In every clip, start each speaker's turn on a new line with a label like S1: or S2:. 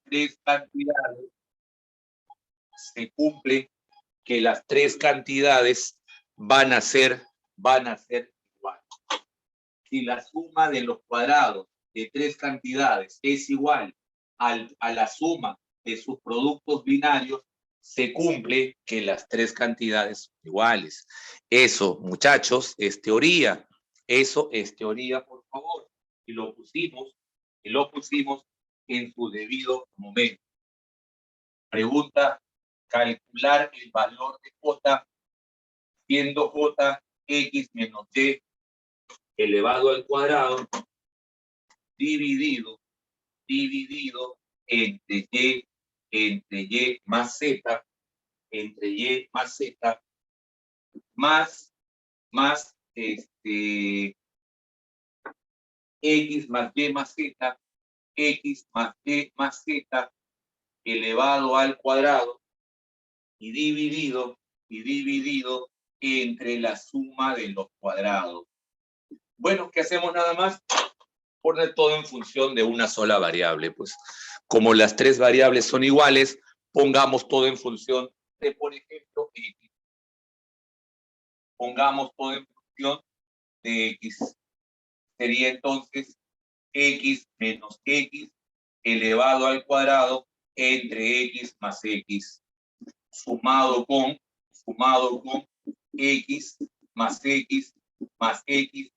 S1: tres cantidades se cumple que las tres cantidades van a ser iguales. Si la suma de los cuadrados de tres cantidades es igual a la suma de sus productos binarios, se cumple que las tres cantidades son iguales. Eso, muchachos, es teoría. Eso es teoría, por favor. Y lo pusimos en su debido momento. Pregunta: calcular el valor de J, siendo J X menos Y elevado al cuadrado, dividido entre Y más Z, más X más Y más Z, X más Y más Z, elevado al cuadrado, y dividido entre la suma de los cuadrados. Bueno, ¿qué hacemos nada más? Poner todo en función de una sola variable. Pues como las tres variables son iguales, pongamos todo en función de, por ejemplo, X. Pongamos todo en función de X. Sería entonces X menos X elevado al cuadrado entre X más X, sumado con X más X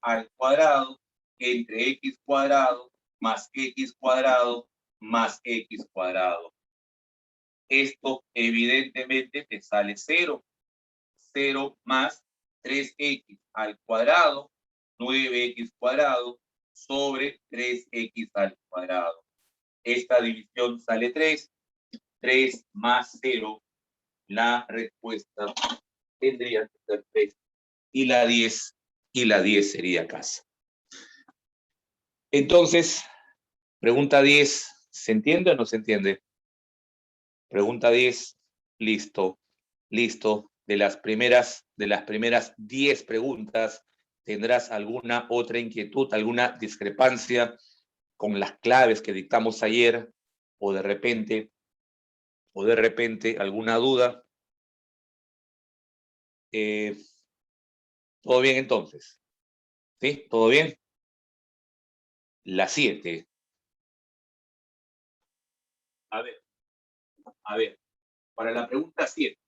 S1: al cuadrado entre X cuadrado más X cuadrado más X cuadrado. Esto evidentemente te sale 0. 0 más 3X al cuadrado, 9X cuadrado, sobre 3X al cuadrado. Esta división sale 3. 3 más 0. La respuesta tendría que ser 3. Y la 10 sería casa. Entonces, pregunta 10, ¿se entiende o no se entiende? Pregunta 10, listo. De las primeras 10 preguntas, ¿tendrás alguna otra inquietud, alguna discrepancia con las claves que dictamos ayer? O de repente alguna duda. ¿Todo bien entonces? ¿Sí? ¿Todo bien? La 7. A ver, para la pregunta 7.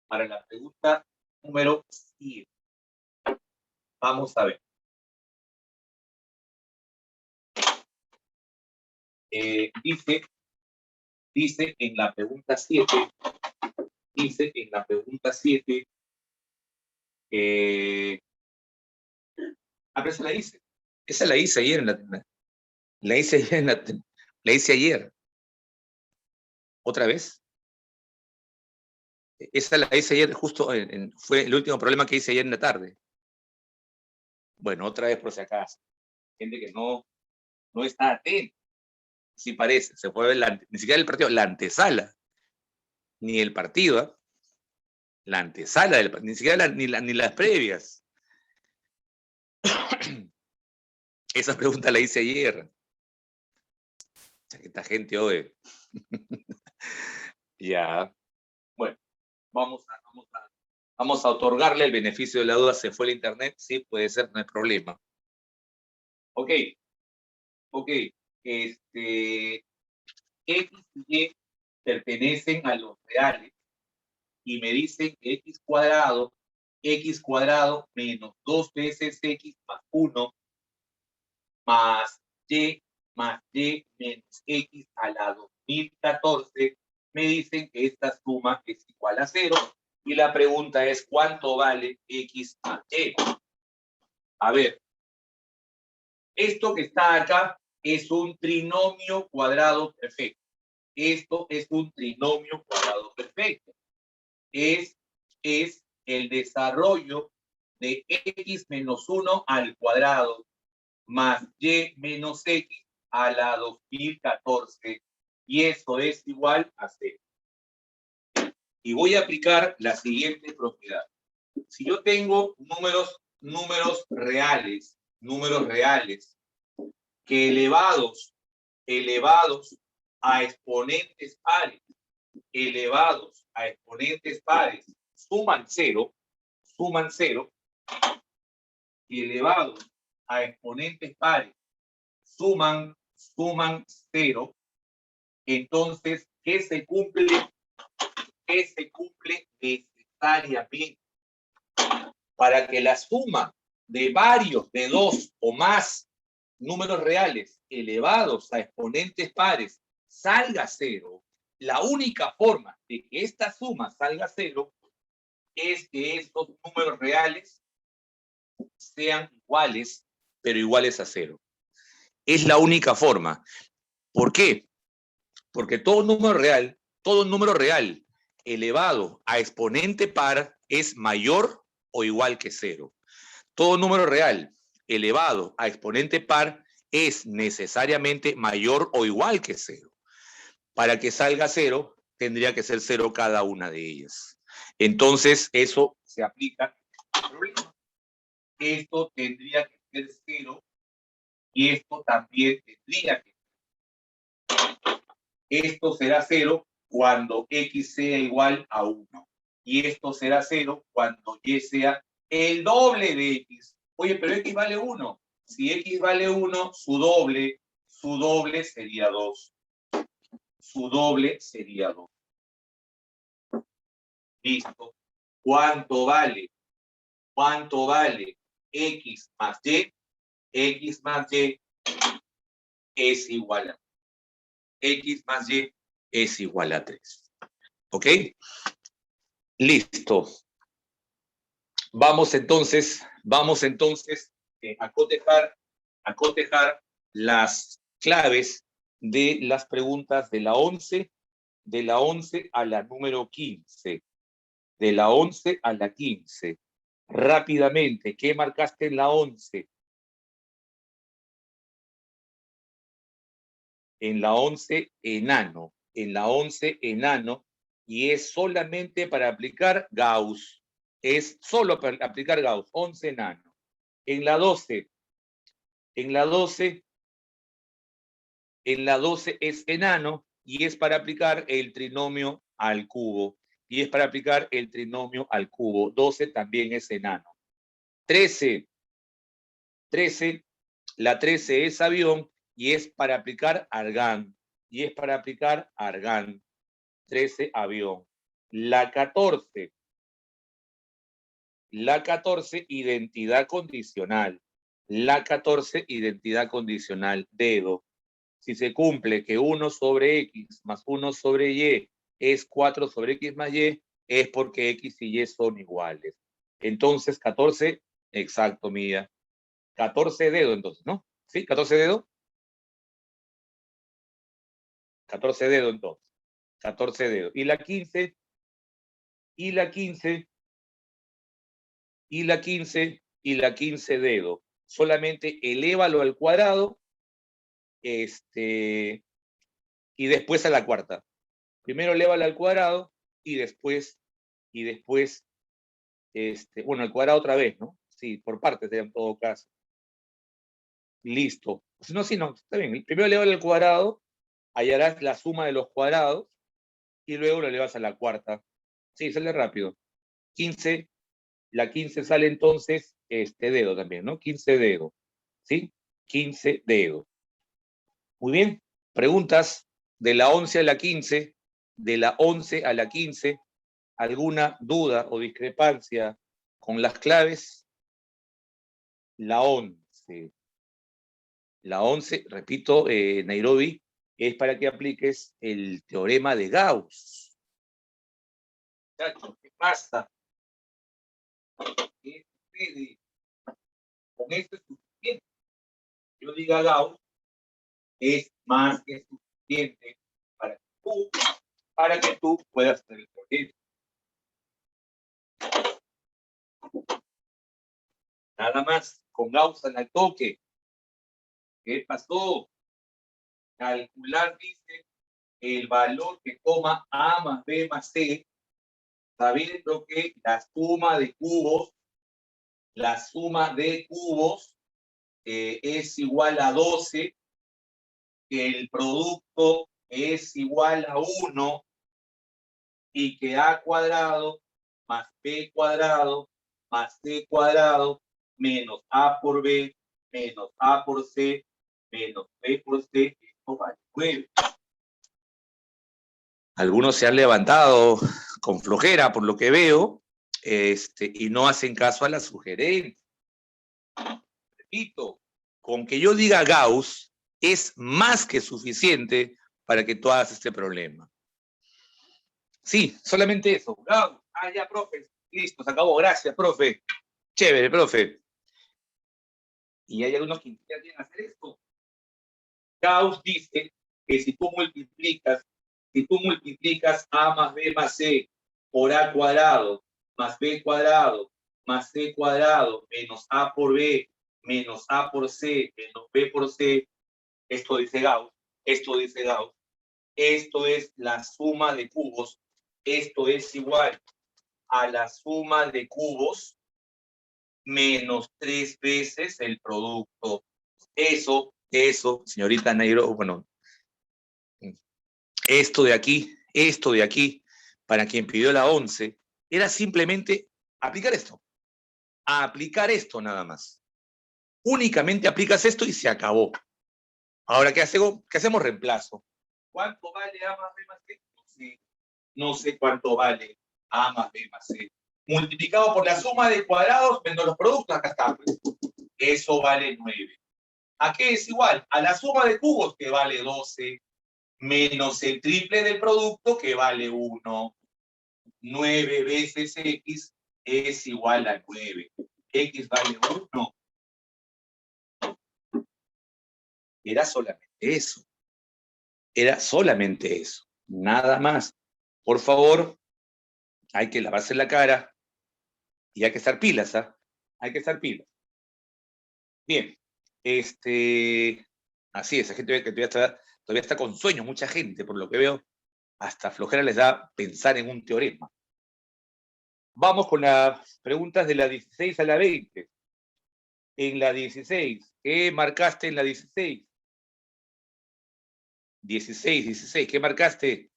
S1: Para la pregunta número 7. Vamos a ver. Dice en la pregunta 7, esa la hice. Esa la hice ayer la hice ayer. ¿Otra vez? Esa la hice ayer, justo fue el último problema que hice ayer en la tarde. Bueno, otra vez por si acaso. Gente que no está atenta. Sí parece, se puede ver ni siquiera el partido, la antesala. Ni el partido, ¿eh? La antesala, ni siquiera ni las previas. Esa pregunta la hice ayer. Esta gente hoy. Ya. Bueno, vamos a otorgarle el beneficio de la duda. ¿Se fue el internet? Sí, puede ser, no hay problema. Ok. X y Y pertenecen a los reales y me dicen que X cuadrado menos 2 veces X más 1 más Y menos X a la 2014, me dicen que esta suma es igual a 0. Y la pregunta es, ¿cuánto vale X más Y? A ver, esto que está acá es un trinomio cuadrado perfecto. Esto es un trinomio cuadrado perfecto. Es el desarrollo de X menos 1 al cuadrado más Y menos X a la 2014. Y eso es igual a 0. Y voy a aplicar la siguiente propiedad. Si yo tengo números reales, que elevados elevados a exponentes pares, elevados a exponentes pares, suman 0, y elevados a exponentes pares, suman 0, entonces, ¿qué se cumple? ¿Qué se cumple necesariamente? Para que la suma de varios, de 2 o más números reales elevados a exponentes pares salga 0, la única forma de que esta suma salga 0 es que estos números reales sean iguales, pero iguales a 0. Es la única forma. ¿Por qué? Porque todo número real elevado a exponente par es mayor o igual que 0. Todo número real elevado a exponente par es necesariamente mayor o igual que 0. Para que salga 0, tendría que ser 0 cada una de ellas. Entonces, eso se aplica al problema. Esto tendría que ser 0 y esto también tendría que ser. Esto será 0 cuando x sea igual a 1. Y esto será 0 cuando y sea el doble de x. Oye, pero x vale 1. Si x vale 1, su doble sería 2. Su doble sería 2. Listo. ¿Cuánto vale? ¿Cuánto vale x más y? X más y es igual a x más y es igual a 3. ¿Ok? Listo. Vamos entonces a cotejar las claves de las preguntas de la 11 a la número 15. De la 11 a la 15. Rápidamente, ¿qué marcaste en la 11? En la 11, enano. En la 11, enano. Y es solamente para aplicar Gauss. Es solo para aplicar Gauss. 11, enano. En la 12 es enano y es para aplicar el trinomio al cubo. Y es para aplicar el trinomio al cubo. 12 también es enano. 13, la 13 es avión y es para aplicar argán. 13, avión. La 14, identidad condicional. La 14, identidad condicional, dedo. Si se cumple que 1 sobre x más 1 sobre y es 4 sobre x más y, es porque x y y son iguales. Entonces, 14, exacto, mía. 14 dedo, entonces, ¿no? ¿Sí? 14 dedo. 14 dedo, entonces. 14 dedo. Y la 15, y la 15 dedo. Solamente elévalo al cuadrado, y después a la cuarta. Primero elévalo al cuadrado y después, bueno, al cuadrado otra vez, ¿no? Sí, por partes en todo caso. Listo. No, sí, no, está bien. Primero elévalo al cuadrado, hallarás la suma de los cuadrados y luego lo elevas a la cuarta. Sí, sale rápido. 15, la 15 sale entonces dedo también, ¿no? 15 dedo. ¿Sí? 15 dedo. Muy bien. Preguntas de la 11 a la 15. De la 11 a la 15. ¿Alguna duda o discrepancia con las claves? La 11. La 11, repito, Nairobi, es para que apliques el teorema de Gauss. ¿Qué pasa? ¿Qué sucede? Con esto es suficiente. Yo diga Gauss es más que suficiente para que tú puedas hacer el proyecto. Nada más, con Gauss al toque. ¿Qué pasó? Calcular, dice, el valor que toma A más B más C, sabiendo que la suma de cubos es igual a 12, que el producto es igual a 1 y que a cuadrado más b cuadrado más c cuadrado menos a por b menos a por c menos b por c, esto vale 9. Algunos se han levantado con flojera, por lo que veo, y no hacen caso a la sugerencia. Repito, con que yo diga Gauss es más que suficiente para que tú hagas este problema. Sí, solamente eso. Gauss. Ah, ya, profe. Listo, se acabó. Gracias, profe. Chévere, profe. Y hay algunos que intentan hacer esto. Gauss dice que si tú multiplicas a más b más c por a cuadrado más b cuadrado más c cuadrado menos a por b menos a por c menos b por c, esto dice Gauss, esto es la suma de cubos, esto es igual a la suma de cubos menos 3 veces el producto. Eso, señorita Negro, bueno, esto de aquí, para quien pidió la 11, era simplemente aplicar esto nada más. Únicamente aplicas esto y se acabó. Ahora, ¿qué hacemos? Reemplazo. ¿Cuánto vale A más B más C? No sé cuánto vale A más B más C. Multiplicado por la suma de cuadrados menos los productos, acá está. Eso vale 9. ¿A qué es igual? A la suma de cubos, que vale 12, menos el triple del producto, que vale 1. 9 veces X es igual a 9. X vale 1. Era solamente eso. Nada más. Por favor, hay que lavarse la cara y hay que estar pilas, ¿ah? Hay que estar pilas. Bien. Así es, la gente que todavía está con sueños, mucha gente, por lo que veo, hasta flojera les da pensar en un teorema. Vamos con las preguntas de la 16 a la 20. En la 16, ¿qué marcaste en la 16? 16, ¿qué marcaste?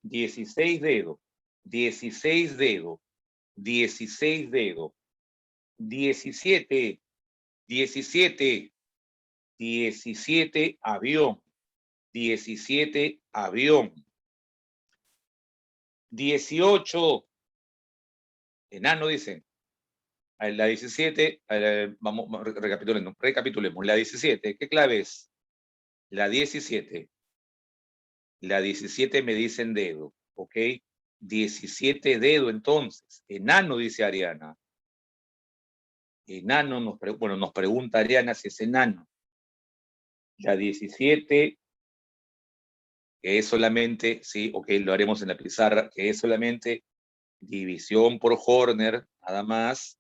S1: 16 dedo, 16 dedo, 16 dedo, 17, 17, 17 avión, 17 avión, 18, enano dicen. La 17, vamos, recapitulemos. La 17, ¿qué clave es? La 17. La 17 me dicen dedo, ¿ok? 17 dedo entonces. Enano, dice Ariana. Enano, nos pregunta Ariana si es enano. La 17, que es solamente, sí, ok, lo haremos en la pizarra, que es solamente división por Horner, nada más.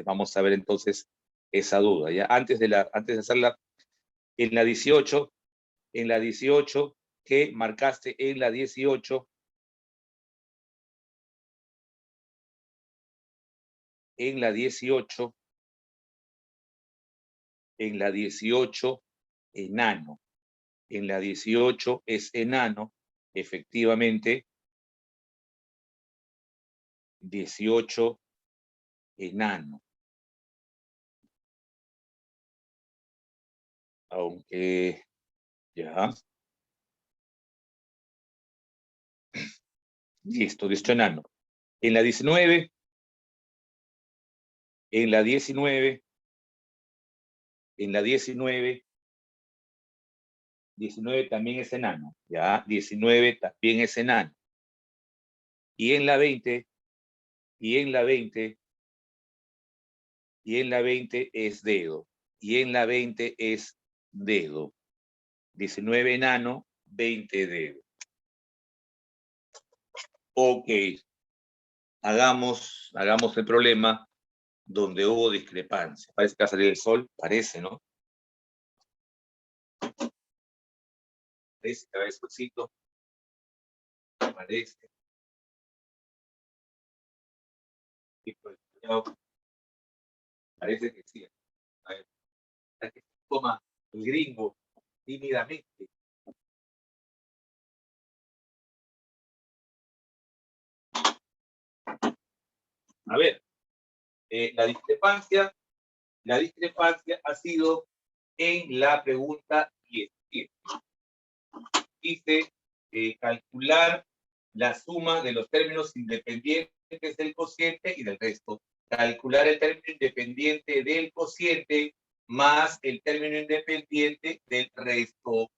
S1: Vamos a ver entonces esa duda. ¿Ya? Antes de hacerla, en la 18, ¿qué marcaste en la 18? En la 18, enano. En la 18 es enano, efectivamente. 18, enano. Aunque, ya. Listo, 18 enano. En la 19, en la 19 también es enano, ya, 19 también es enano. Y en la 20, y en la 20 es dedo, y en la 20 es dedo. 19 enano, 20 dedo. Ok, hagamos el problema donde hubo discrepancia. Parece que va a salir el sol, parece, ¿no? Parece que va a haber solcito. Parece. Parece que sí. A ver, que toma el gringo tímidamente. A ver, la discrepancia ha sido en la pregunta 17. Dice calcular la suma de los términos independientes del cociente y del resto. Calcular el término independiente del cociente más el término independiente del resto.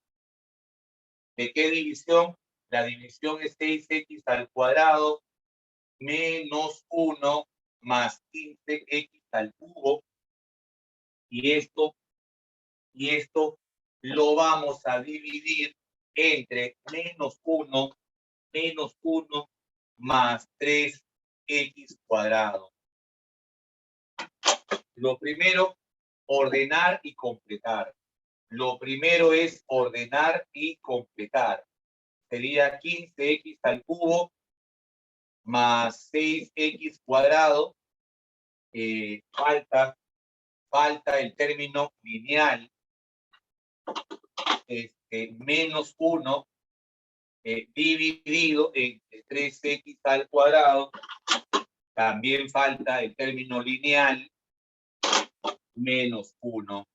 S1: ¿De qué división? La división es 6x al cuadrado menos 1 más 15x al cubo. Y esto lo vamos a dividir entre menos 1 más 3x cuadrado. Lo primero, ordenar y completar. Lo primero es ordenar y completar. Sería 15x al cubo más 6x cuadrado. Falta el término lineal. Menos 1 dividido entre 3x al cuadrado. También falta el término lineal menos 1.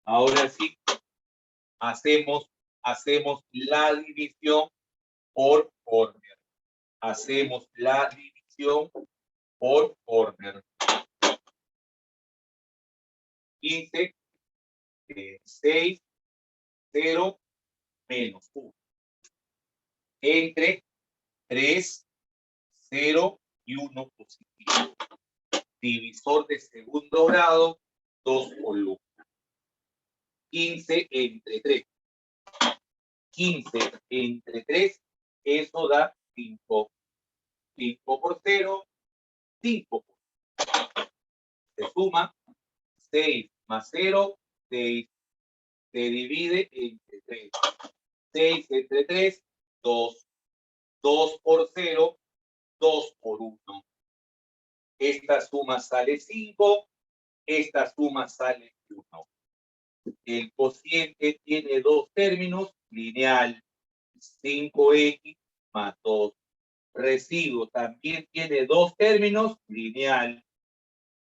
S1: Ahora sí, hacemos la división por corner. Hacemos la división por corner. 15, 6, 0, menos 1. Entre 3, 0 y 1 positivo. Divisor de segundo grado, 2 columnas. 15 entre 3. 15 entre 3, eso da 5. 5 por 0, 5. Se suma 6 más 0, 6. Se divide entre 3. 6 entre 3, 2. 2 por 0, 2 por 1. Esta suma sale 5, esta suma sale 1. El cociente tiene dos términos, lineal, 5x más 2. Residuo también tiene dos términos, lineal,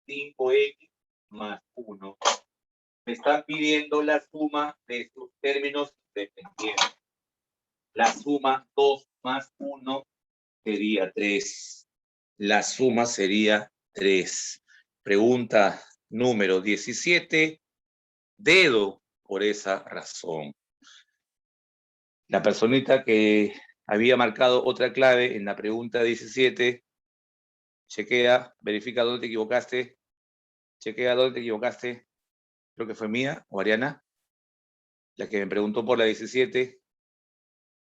S1: 5x más 1. Me están pidiendo la suma de sus términos independientes. La suma 2 más 1 sería 3. La suma sería 3. Pregunta número 17. Dedo por esa razón. La personita que había marcado otra clave en la pregunta 17, chequea, verifica dónde te equivocaste. Chequea dónde te equivocaste. Creo que fue Mía o Ariana, la que me preguntó por la 17,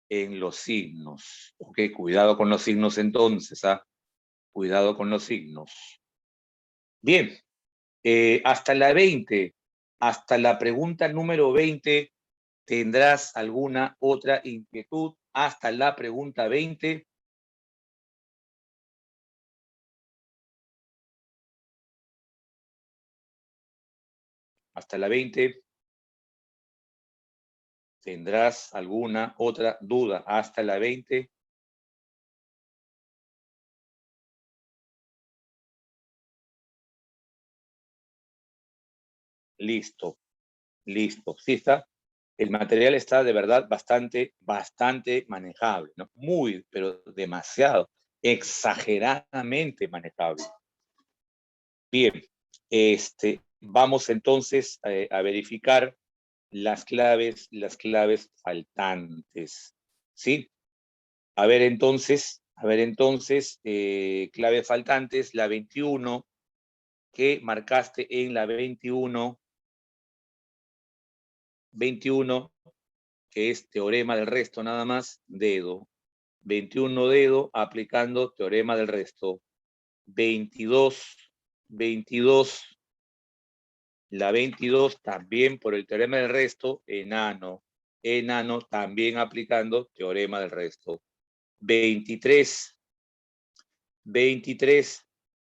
S1: en los signos. Ok, cuidado con los signos entonces, ¿ah? Cuidado con los signos. Bien, hasta la 20, hasta la pregunta número 20, ¿tendrás alguna otra inquietud hasta la pregunta 20? Hasta la 20. ¿Tendrás alguna otra duda hasta la 20? Listo, listo. Sí está. El material está de verdad bastante manejable, ¿no? Muy, pero demasiado, exageradamente manejable. Bien, vamos entonces a verificar las claves faltantes, ¿sí? A ver entonces, claves faltantes, la 21, que marcaste en la 21, que es teorema del resto nada más, dedo. 21 dedo, aplicando teorema del resto. 22, la 22 también por el teorema del resto, enano también aplicando teorema del resto. 23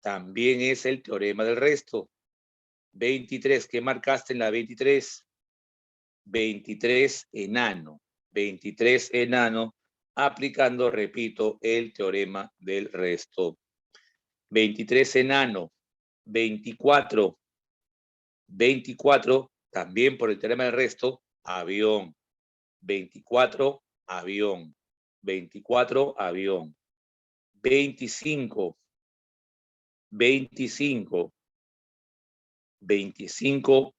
S1: también es el teorema del resto. 23, ¿qué marcaste en la 23? 23 enano. 23 enano, aplicando, repito, el teorema del resto. 23 enano, 24. 24, también por el teorema del resto, avión. 24, avión. 24, avión. 25, 25, 25,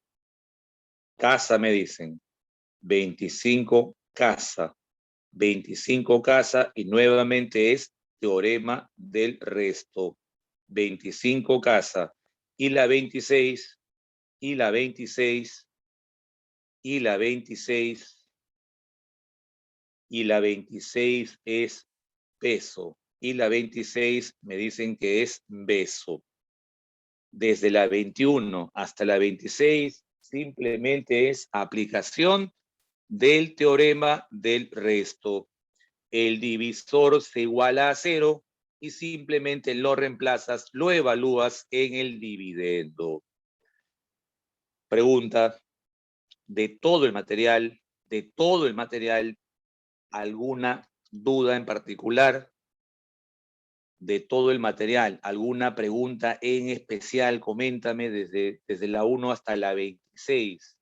S1: casa, me dicen. 25, casa. 25, casa, y nuevamente es teorema del resto. 25, casa. Y la 26, y la 26, y la 26, y la 26 es peso. Y la 26 me dicen que es beso. Desde la 21 hasta la 26 simplemente es aplicación del teorema del resto. El divisor se iguala a 0 y simplemente lo reemplazas, lo evalúas en el dividendo. Pregunta, de todo el material, ¿alguna duda en particular? De todo el material, ¿alguna pregunta en especial? Coméntame desde la 1 hasta la 26.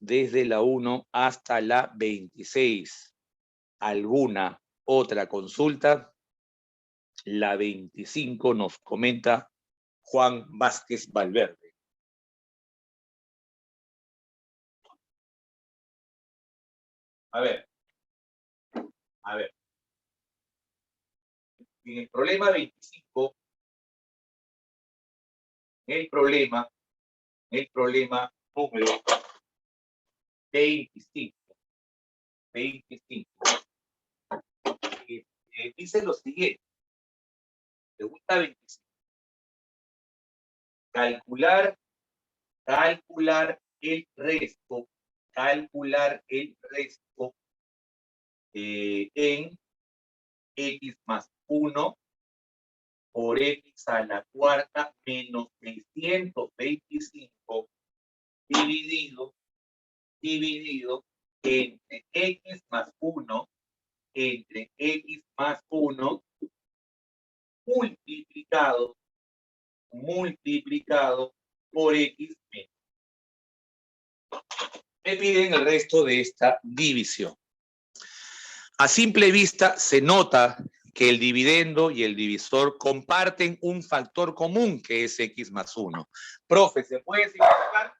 S1: Desde la 1 hasta la 26. ¿Alguna otra consulta? La 25 nos comenta Juan Vázquez Valverde. A ver. En el problema 25, el problema número 25, dice lo siguiente. Pregunta 25. Calcular el resto, en x más 1 por x a la cuarta menos 625 dividido entre x más 1 multiplicado por x menos. Me piden el resto de esta división. A simple vista se nota que el dividendo y el divisor comparten un factor común que es x más 1. Profe, ¿se puede simplificar?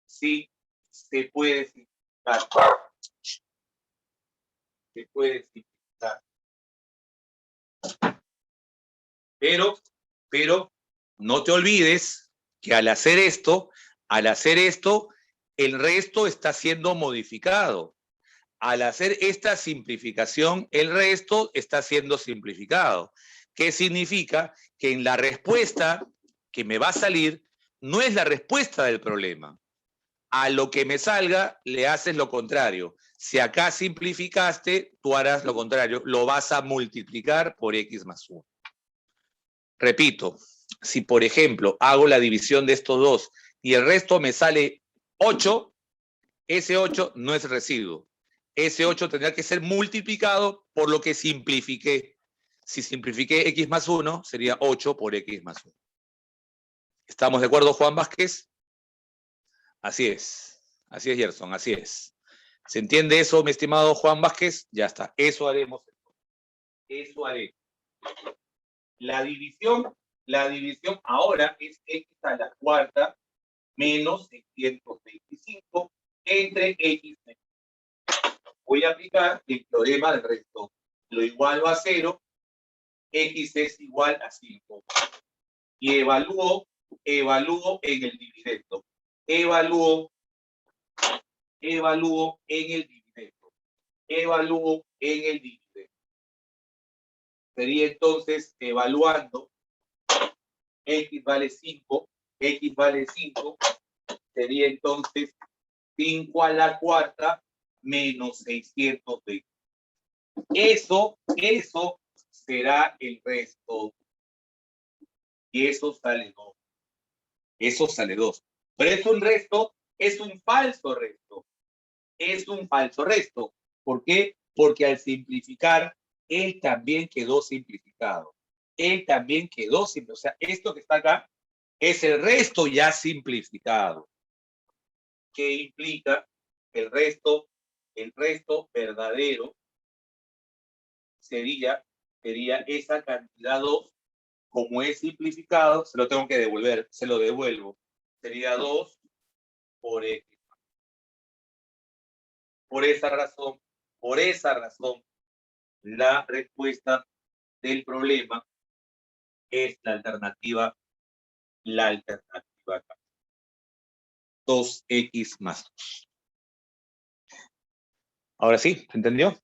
S1: Sí, se puede simplificar. Se puede simplificar. Pero no te olvides que al hacer esto, el resto está siendo modificado. Al hacer esta simplificación, el resto está siendo simplificado. ¿Qué significa? Que en la respuesta que me va a salir no es la respuesta del problema. A lo que me salga, le haces lo contrario. Si acá simplificaste, tú harás lo contrario. Lo vas a multiplicar por x más 1. Repito, si por ejemplo hago la división de estos dos y el resto me sale 8, ese 8 no es residuo. Ese 8 tendrá que ser multiplicado por lo que simplifiqué. Si simplifiqué x más 1, sería 8 por x más 1. ¿Estamos de acuerdo, Juan Vázquez? Así es, Gerson, así es. ¿Se entiende eso, mi estimado Juan Vázquez? Ya está, eso haremos. Eso haré. La división ahora es x a la cuarta menos 625 entre x menos. Voy a aplicar el teorema del resto. Lo igualo a 0, x es igual a 5. Y evalúo en el dividendo. Evalúo en el dividendo. Sería entonces evaluando x vale 5, sería entonces 5 a la cuarta menos 620. Eso será el resto. Y eso sale 2. Pero es un resto Es un falso resto. Es un falso resto. ¿Por qué? Porque al simplificar, él también quedó simplificado. Él también quedó simplificado. O sea, esto que está acá es el resto ya simplificado. ¿Qué implica? El resto verdadero sería esa cantidad 2, como es simplificado, se lo tengo que devolver, se lo devuelvo. Sería 2 por X. Por esa razón, la respuesta del problema es la alternativa acá. 2X más 2. Ahora sí, ¿se entendió?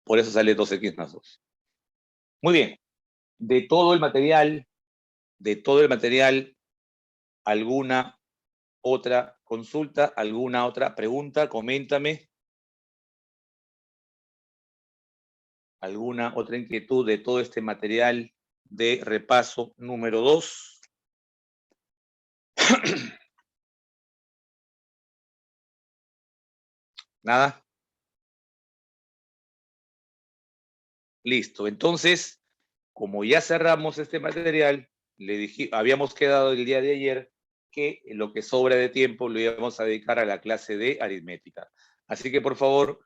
S1: Por eso sale 2X más 2. Muy bien. De todo el material, ¿alguna otra consulta? ¿Alguna otra pregunta? Coméntame. ¿Alguna otra inquietud de todo este material de repaso número 2? ¿Nada? Listo. Entonces, como ya cerramos este material, habíamos quedado el día de ayer que lo que sobra de tiempo lo íbamos a dedicar a la clase de aritmética. Así que, por favor,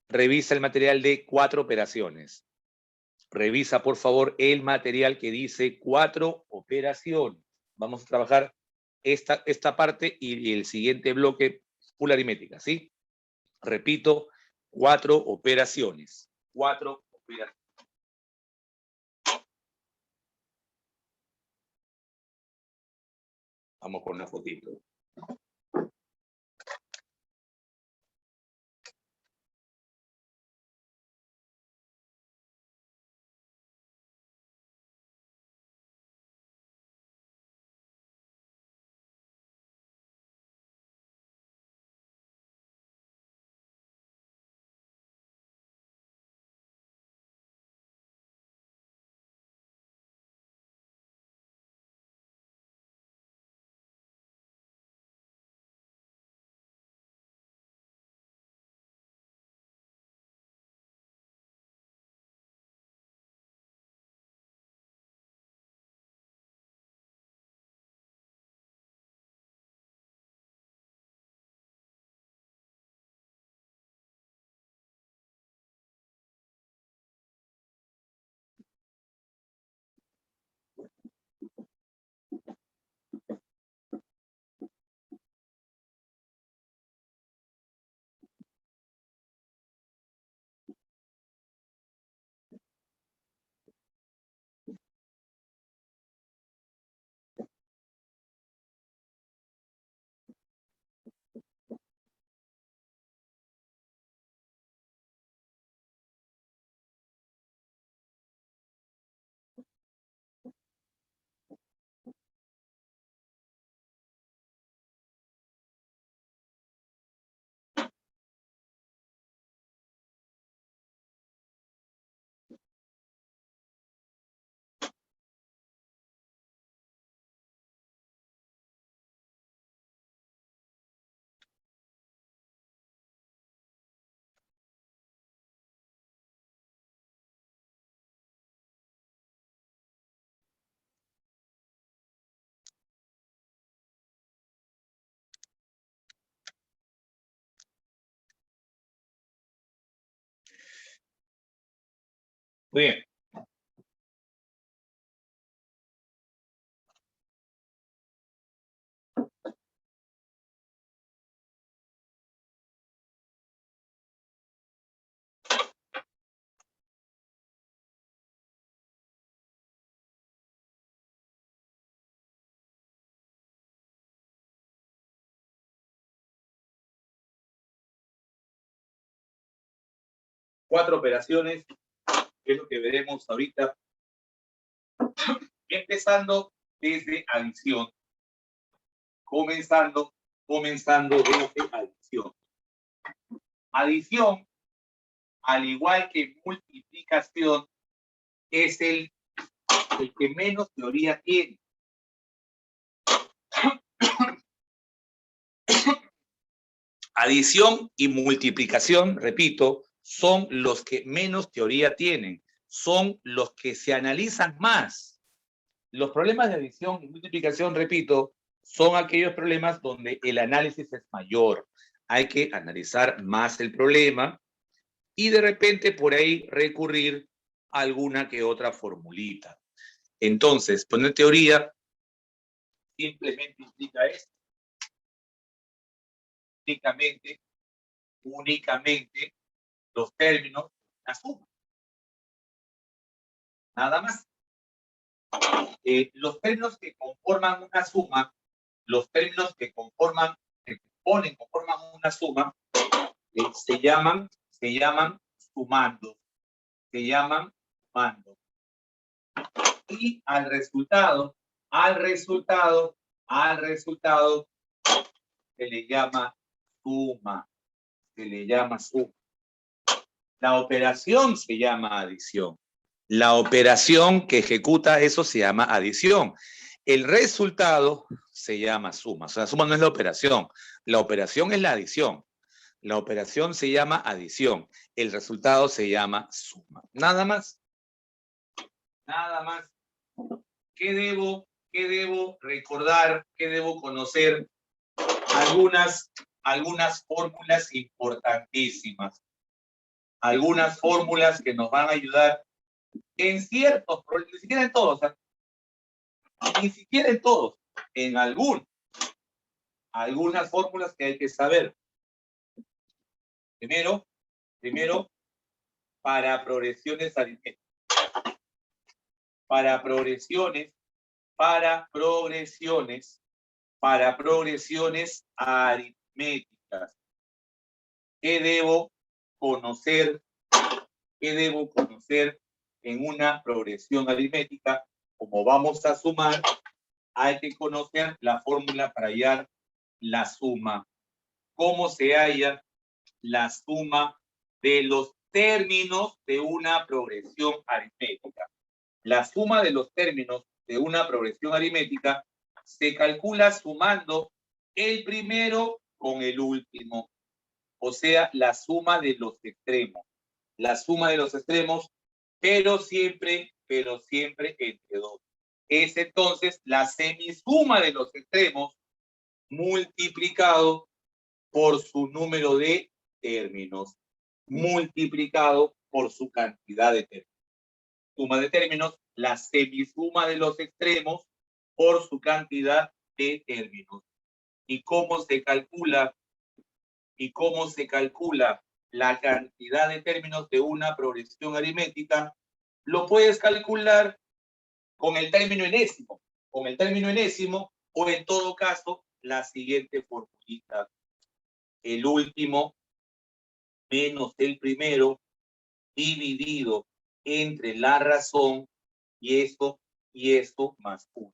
S1: revisa el material de 4 operaciones. Revisa, por favor, el material que dice 4 operaciones. Vamos a trabajar esta parte y el siguiente bloque, full aritmética, ¿sí? Repito, 4 operaciones. 4 operaciones. Vamos con una fotito. Muy bien. Cuatro operaciones, que es lo que veremos ahorita. Empezando desde adición. Comenzando desde adición. Adición, al igual que multiplicación, es el que menos teoría tiene. Adición y multiplicación, repito, son los que menos teoría tienen, son los que se analizan más. Los problemas de adición y multiplicación, repito, son aquellos problemas donde el análisis es mayor. Hay que analizar más el problema y de repente por ahí recurrir a alguna que otra formulita. Entonces, poner teoría simplemente implica esto. Únicamente los términos, la suma. Nada más. Los términos que conforman una suma, los términos que conforman una suma, se llaman sumandos. Se llaman sumandos. Y al resultado se le llama suma. Se le llama suma. La operación se llama adición. La operación que ejecuta eso se llama adición. El resultado se llama suma. O sea, la suma no es la operación. La operación es la adición. La operación se llama adición. El resultado se llama suma. Nada más. Nada más. ¿Qué debo recordar? ¿Qué debo conocer? Algunas fórmulas importantísimas. Algunas fórmulas que nos van a ayudar en ciertos problemas, ni siquiera en todos, ni siquiera en todos, en algunas fórmulas que hay que saber. Primero, para progresiones aritméticas. Para progresiones aritméticas. ¿Qué debo conocer? En una progresión aritmética? Como vamos a sumar, hay que conocer la fórmula para hallar la suma. ¿Cómo se halla la suma de los términos de una progresión aritmética? La suma de los términos de una progresión aritmética se calcula sumando el primero con el último. O sea, la suma de los extremos. La suma de los extremos, pero siempre entre dos. Es entonces la semisuma de los extremos multiplicado por su número de términos, multiplicado por su cantidad de términos. Suma de términos, la semisuma de los extremos por su cantidad de términos. ¿Y cómo se calcula? La cantidad de términos de una progresión aritmética? Lo puedes calcular con el término enésimo, o en todo caso, la siguiente formulita. El último menos el primero dividido entre la razón y esto más 1.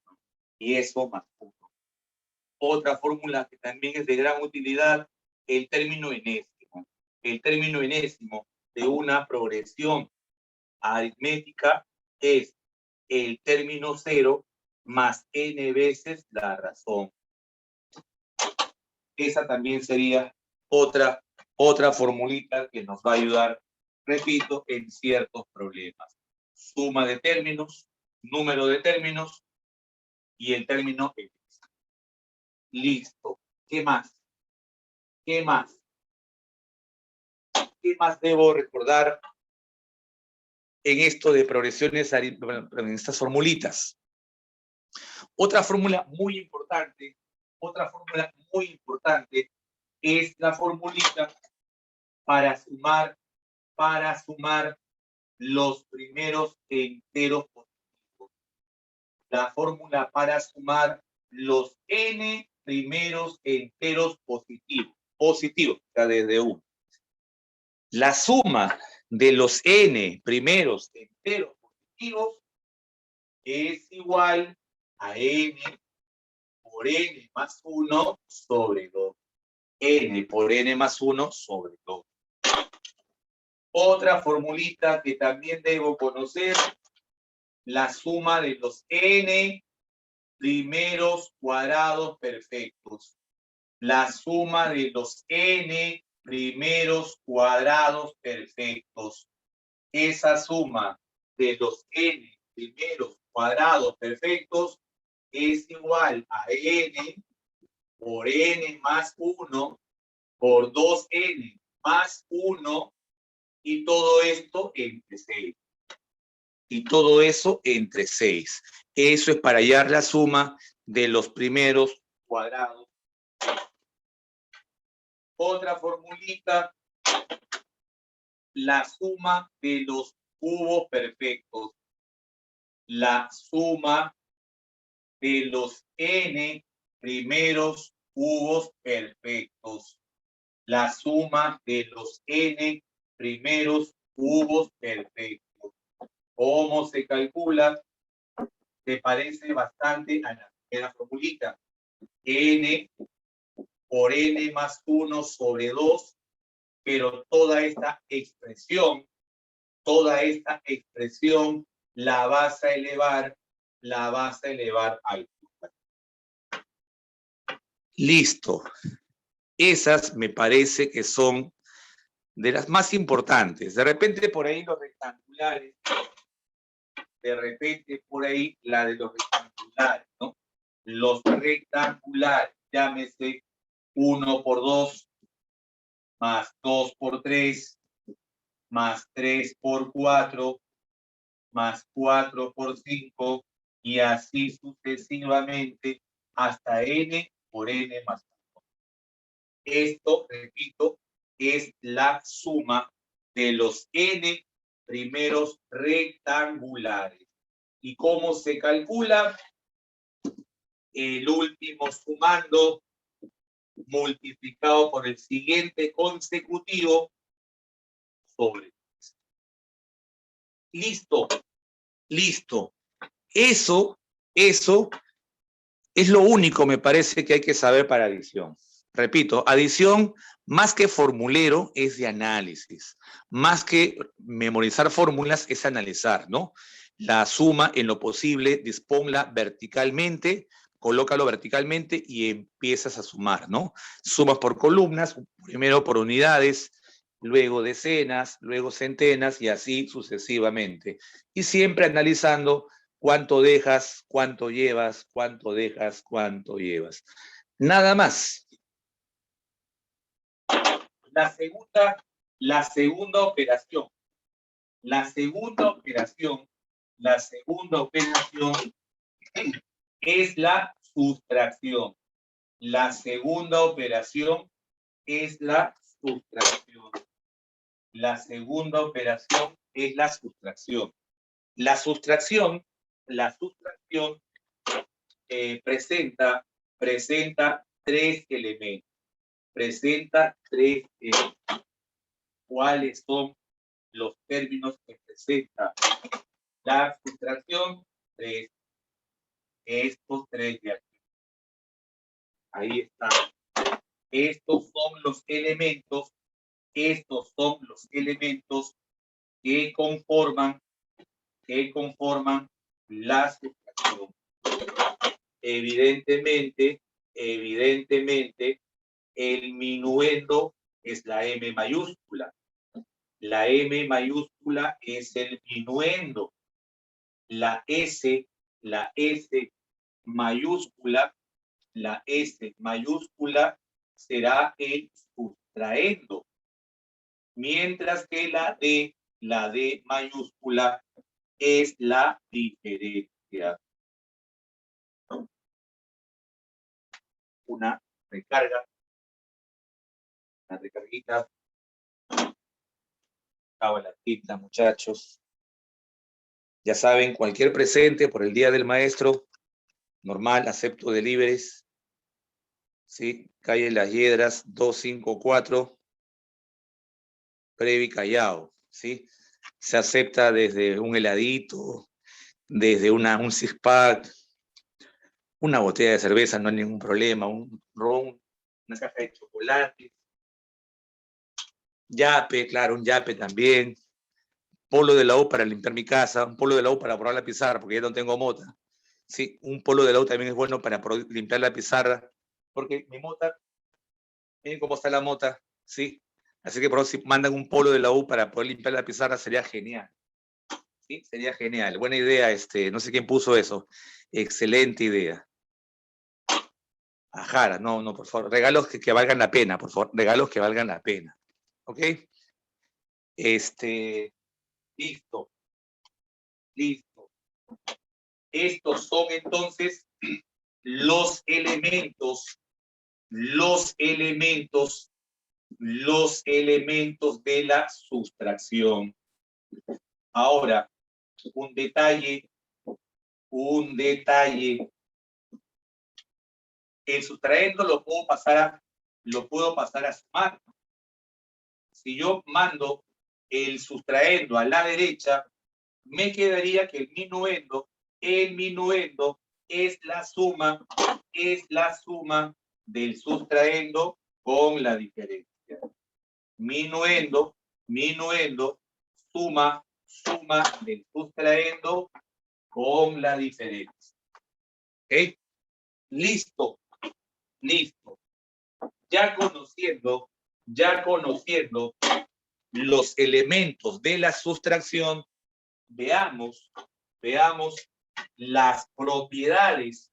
S1: Otra fórmula que también es de gran utilidad, el término enésimo. El término enésimo de una progresión aritmética es el término 0 más n veces la razón. Esa también sería otra formulita que nos va a ayudar, repito, en ciertos problemas. Suma de términos, número de términos y el término X. Listo. ¿Qué más? ¿Qué más debo recordar en esto de progresiones, en estas formulitas? Otra fórmula muy importante es la formulita para sumar los primeros enteros positivos. La fórmula para sumar los n primeros enteros positivos, o sea, desde 1. La suma de los n primeros enteros positivos es igual a n por n más 1 sobre 2. N por n más 1 sobre 2. Otra formulita que también debo conocer, la suma de los n primeros cuadrados perfectos. la suma de los n primeros cuadrados perfectos. Esa suma de los n primeros cuadrados perfectos es igual a n por n más 1 por 2n más 1 y todo esto entre 6. Y todo eso entre 6. Eso es para hallar la suma de los primeros cuadrados. Otra formulita, la suma de los cubos perfectos. La suma de los n primeros cubos perfectos. La suma de los n primeros cubos perfectos. ¿Cómo se calcula? Se parece bastante a la primera formulita. N por n más 1 sobre 2, pero toda esta expresión la vas a elevar al plural. Listo. Esas me parece que son de las más importantes. De repente por ahí los rectangulares, de repente por ahí la de los rectangulares, ¿no? Los rectangulares, llámese 1 por 2, más 2 por 3, más 3 por 4, más 4 por 5, y así sucesivamente hasta n por n más 1. Esto, repito, es la suma de los n primeros rectangulares. ¿Y cómo se calcula? El último sumando multiplicado por el siguiente consecutivo sobre 3. Listo. Listo. Eso es lo único, me parece, que hay que saber para adición. Repito, adición, más que formulero, es de análisis. Más que memorizar fórmulas, es analizar, ¿no? La suma, en lo posible, disponla verticalmente, colócalo verticalmente y empiezas a sumar, ¿no? Sumas por columnas, primero por unidades, luego decenas, luego centenas y así sucesivamente. Y siempre analizando cuánto dejas, cuánto llevas, cuánto dejas, cuánto llevas. Nada más. La segunda operación es la sustracción. La segunda operación es la sustracción. La segunda operación es la sustracción. La sustracción presenta tres elementos. ¿Cuáles son los términos que presenta la sustracción? Estos tres de aquí. Ahí están. Estos son los elementos que conforman la sustracción. Evidentemente, el minuendo es la M mayúscula. La M mayúscula es el minuendo. La S mayúscula será el sustraendo. Mientras que la D mayúscula es la diferencia. Una recarga, una recarguita. Acabo la tinta, muchachos. Ya saben, cualquier presente por el Día del Maestro, normal, acepto deliveries. ¿Sí? Calle Las Hiedras, 254, Previ Callao. ¿Sí? Se acepta desde un heladito, desde un six-pack, una botella de cerveza, no hay ningún problema, un ron, una caja de chocolate, yape, claro, un yape también, polo de la U para limpiar mi casa, un polo de la U para probar la pizarra, porque ya no tengo mota. Sí, un polo de la U también es bueno para limpiar la pizarra, porque mi mota Miren cómo está la mota, ¿sí? Así que por favor, si mandan un polo de la U para poder limpiar la pizarra, sería genial. ¿Sí? Sería genial. Buena idea, no sé quién puso eso. Excelente idea. Ajá, no, no, por favor. Regalos que valgan la pena, por favor. Regalos que valgan la pena. ¿Ok? Listo. Listo. Estos son entonces los elementos de la sustracción. Ahora, un detalle. El sustraendo lo puedo pasar a sumar. Si yo mando el sustraendo a la derecha, me quedaría que el minuendo es la suma del sustraendo con la diferencia. Minuendo, suma del sustraendo con la diferencia. ¿Ok? Listo. Ya conociendo los elementos de la sustracción, veamos las propiedades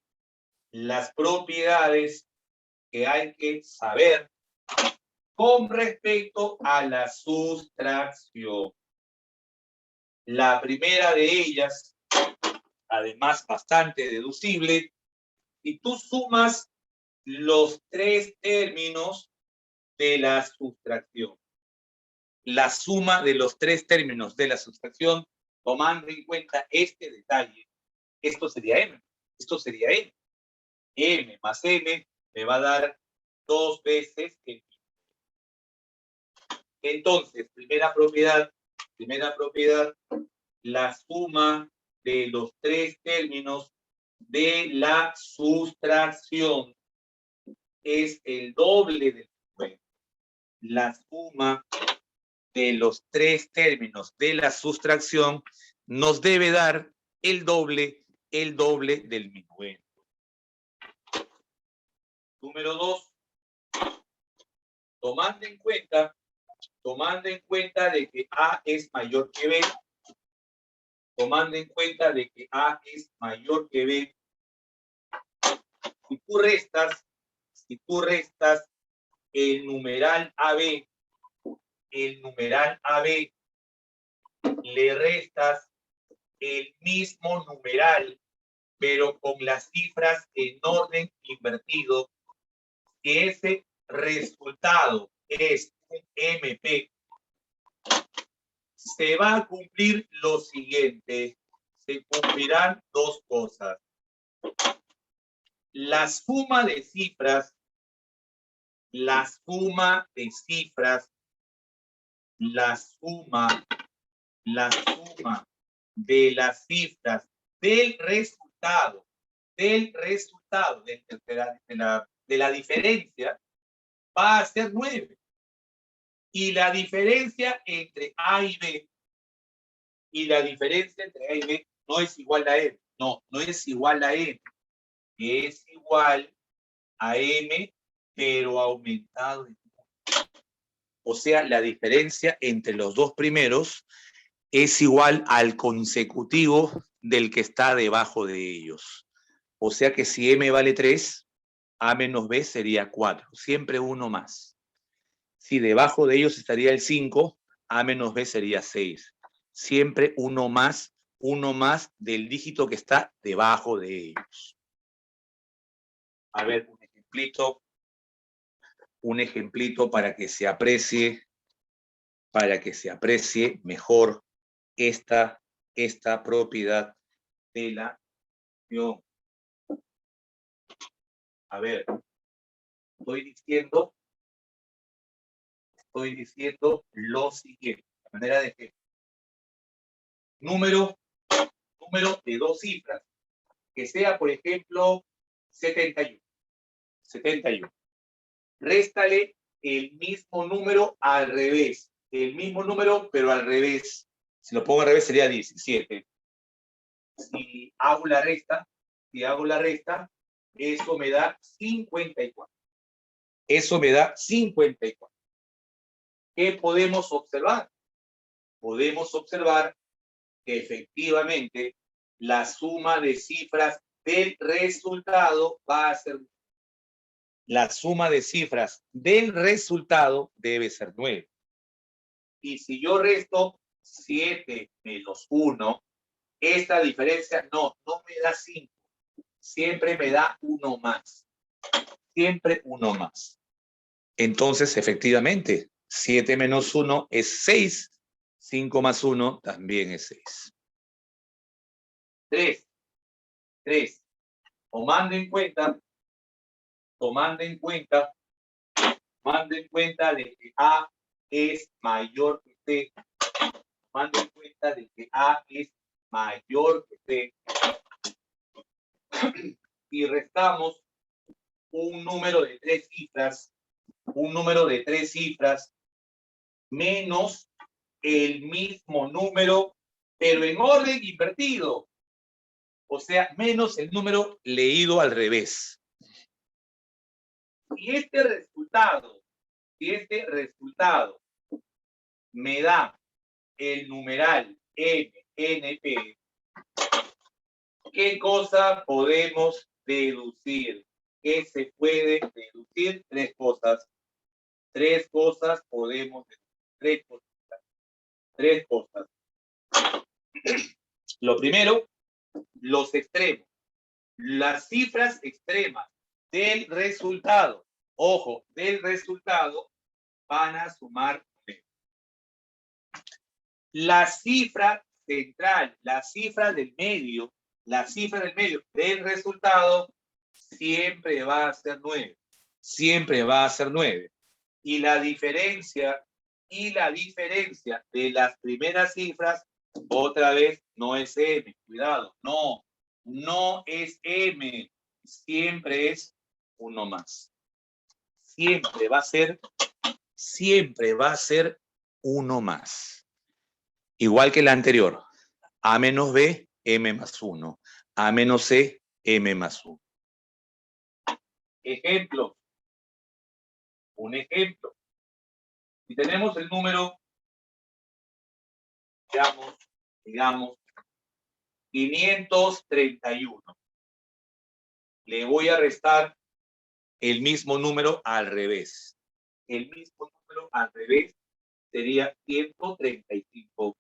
S1: que hay que saber con respecto a la sustracción. La primera de ellas, además bastante deducible, si tú sumas los tres términos de la sustracción. La suma de los tres términos de la sustracción, tomando en cuenta este detalle, esto sería M. M más M me va a dar 2 veces M. Entonces, primera propiedad, la suma de los tres términos de la sustracción es el doble del numeral. La suma de los tres términos de la sustracción nos debe dar el doble del minuendo. Número 2, tomando en cuenta de que A es mayor que B, si tú restas el numeral AB, le restas el mismo numeral, pero con las cifras en orden invertido, que ese resultado es un MP, se va a cumplir lo siguiente. Se cumplirán dos cosas. La suma de cifras de las cifras del resultado de la diferencia va a ser 9. Y la diferencia entre A y B no es igual a M. No es igual a M. Es igual a M, pero aumentado. O sea, la diferencia entre los dos primeros es igual al consecutivo del que está debajo de ellos. O sea que si M vale 3, A menos B sería 4. Siempre uno más. Si debajo de ellos estaría el 5, A menos B sería 6. Siempre uno más del dígito que está debajo de ellos. A ver, un ejemplito para que se aprecie mejor esta propiedad de la acción. A ver, estoy diciendo lo siguiente, de manera de que número de dos cifras, que sea, por ejemplo, 71. Réstale el mismo número al revés. El mismo número, pero al revés. Si lo pongo al revés sería 17. Si hago la resta, eso me da 54. Eso me da 54. ¿Qué podemos observar? Podemos observar que efectivamente la suma de cifras del resultado va a ser... La suma de cifras del resultado debe ser 9. Y si yo resto 7 menos 1, esta diferencia no me da 5. Siempre me da 1 más. Siempre 1 más. Entonces, efectivamente, 7 menos 1 es 6. 5 más 1 también es 6. 3. Tomando en cuenta de que A es mayor que C, tomando en cuenta de que A es mayor que C, y restamos un número de 3 cifras, menos el mismo número, pero en orden invertido. O sea, menos el número leído al revés. Si este resultado me da el numeral MNP, ¿qué cosa podemos deducir? ¿Qué se puede deducir? 3 cosas. 3 cosas podemos deducir. 3 cosas. Lo primero, los extremos. Las cifras extremas del resultado, ojo, del resultado, van a sumar 9. La cifra central, la cifra del medio del resultado siempre va a ser 9. Siempre va a ser 9. Y la diferencia de las primeras cifras, otra vez, no es M. Cuidado, no es M. Siempre es 1 más. Siempre va a ser 1 más. Igual que la anterior. A menos B, M más 1. A menos C, M más 1. Ejemplo. Un ejemplo. Si tenemos el número, digamos, 531. Le voy a restar el mismo número al revés. El mismo número al revés sería 135.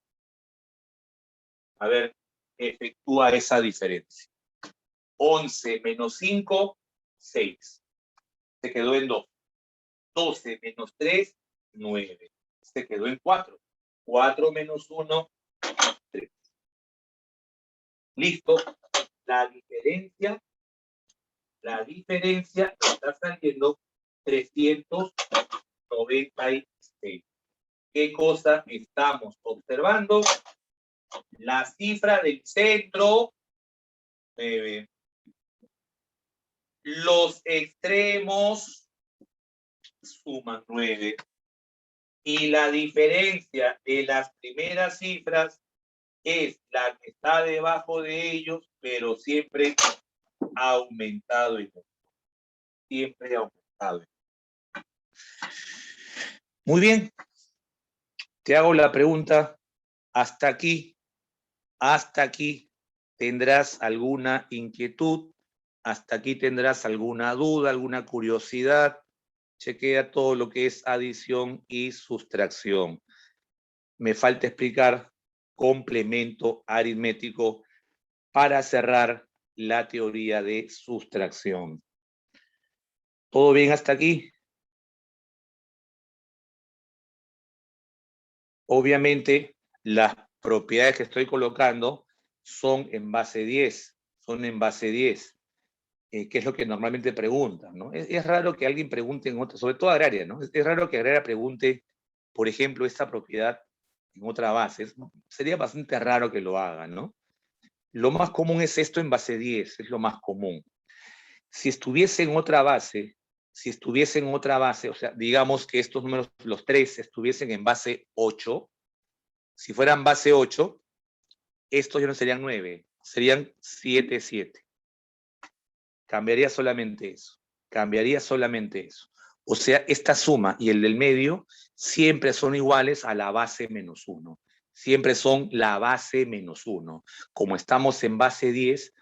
S1: A ver, efectúa esa diferencia. 11 menos 5, 6. Se quedó en 2. 12 menos 3, 9. Se quedó en 4. 4 menos 1, 3. Listo. La diferencia está saliendo 396. ¿Qué cosa estamos observando? La cifra del centro, 9. Los extremos suman 9. Y la diferencia de las primeras cifras es la que está debajo de ellos, pero siempre ha aumentado. Siempre ha aumentado. Muy bien. Te hago la pregunta. Hasta aquí tendrás alguna inquietud, hasta aquí tendrás alguna duda, alguna curiosidad. Chequea todo lo que es adición y sustracción. Me falta explicar complemento aritmético para cerrar la teoría de sustracción. ¿Todo bien hasta aquí? Obviamente, las propiedades que estoy colocando son en base 10. Que es lo que normalmente preguntan, ¿no? Es raro que alguien pregunte en otra, sobre todo agraria, ¿no? Es raro que agraria pregunte, por ejemplo, esta propiedad en otra base. Sería bastante raro que lo hagan, ¿no? Lo más común es esto en base 10, es lo más común. Si estuviese en otra base, o sea, digamos que estos números, los 3, estuviesen en base 8, si fueran base 8, estos ya no serían 9, serían 7, 7. Cambiaría solamente eso.
S2: O sea, esta suma y el del medio siempre son iguales a la base menos 1. Siempre son la base menos 1. Como estamos en base 10,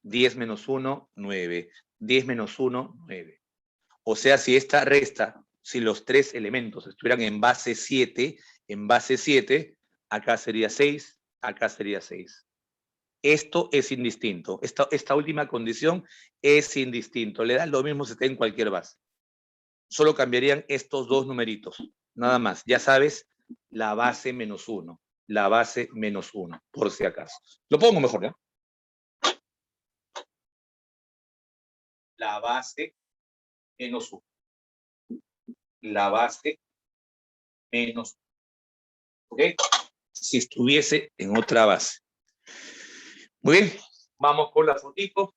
S2: 10 menos 1, 9. 10 menos 1, 9. O sea, si esta resta, si los tres elementos estuvieran en base 7, acá sería 6, acá sería 6. Esto es indistinto. Esta última condición es indistinto. Le da lo mismo si está en cualquier base. Solo cambiarían estos dos numeritos. Nada más. Ya sabes, la base menos 1. La base menos 1, por si acaso. Lo pongo mejor, ¿ya? La base menos 1. La base menos 1. ¿Ok? Si estuviese en otra base. Muy bien. Vamos con la fotito.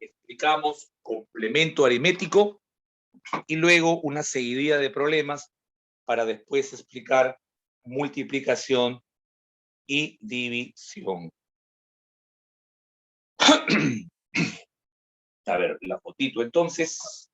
S2: Explicamos complemento aritmético y luego una seguidilla de problemas para después explicar multiplicación y división. A ver, la fotito entonces.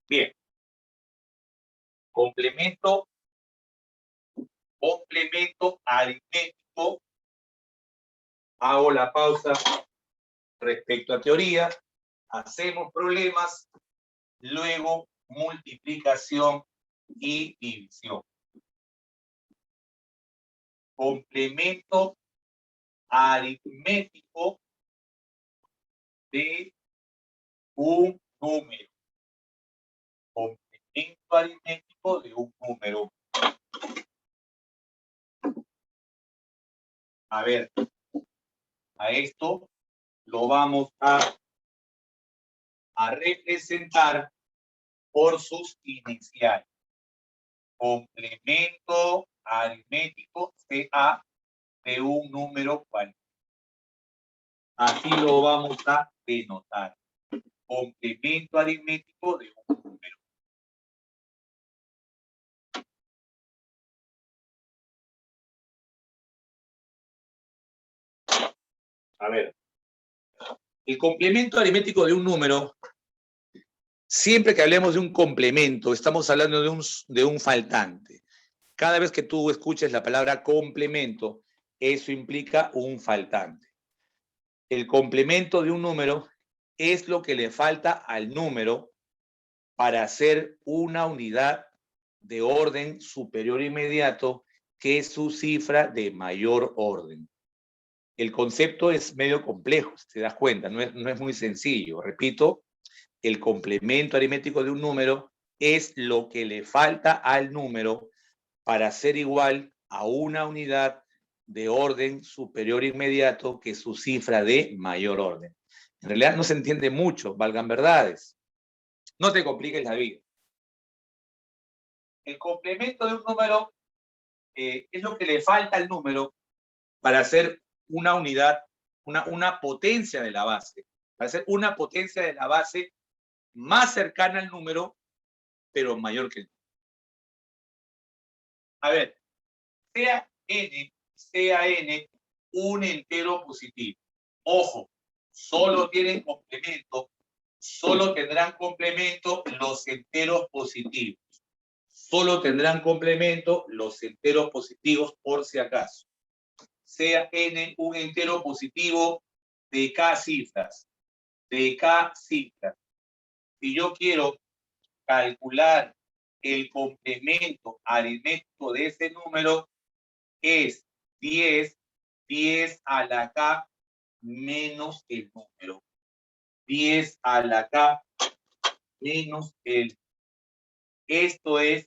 S2: Bien. Complemento aritmético. Hago la pausa respecto a teoría. Hacemos problemas. Luego multiplicación y división. Complemento aritmético de un número. Complemento aritmético de un número. A ver, a esto lo vamos a representar por sus iniciales. Complemento aritmético CA de un número cualquiera. Así lo vamos a denotar. Complemento aritmético de un número. A ver, el complemento aritmético de un número, siempre que hablemos de un complemento, estamos hablando de un faltante. Cada vez que tú escuches la palabra complemento, eso implica un faltante. El complemento de un número es lo que le falta al número para hacer una unidad de orden superior inmediato que es su cifra de mayor orden. El concepto es medio complejo, si te das cuenta, no es muy sencillo. Repito, el complemento aritmético de un número es lo que le falta al número para ser igual a una unidad de orden superior inmediato que su cifra de mayor orden. En realidad no se entiende mucho, valgan verdades. No te compliques la vida. El complemento de un número
S1: es lo que le falta al número para hacer una unidad, una potencia de la base, para hacer una potencia de la base más cercana al número, pero mayor que el número. A ver, sea n un entero positivo. Ojo, solo tienen complemento, solo tendrán complemento los enteros positivos. Solo tendrán complemento los enteros positivos por si acaso. Sea n un entero positivo de k cifras. De k cifras. Si yo quiero calcular el complemento aritmético de ese número, es 10 a la k menos el número. 10 a la k menos el. Esto es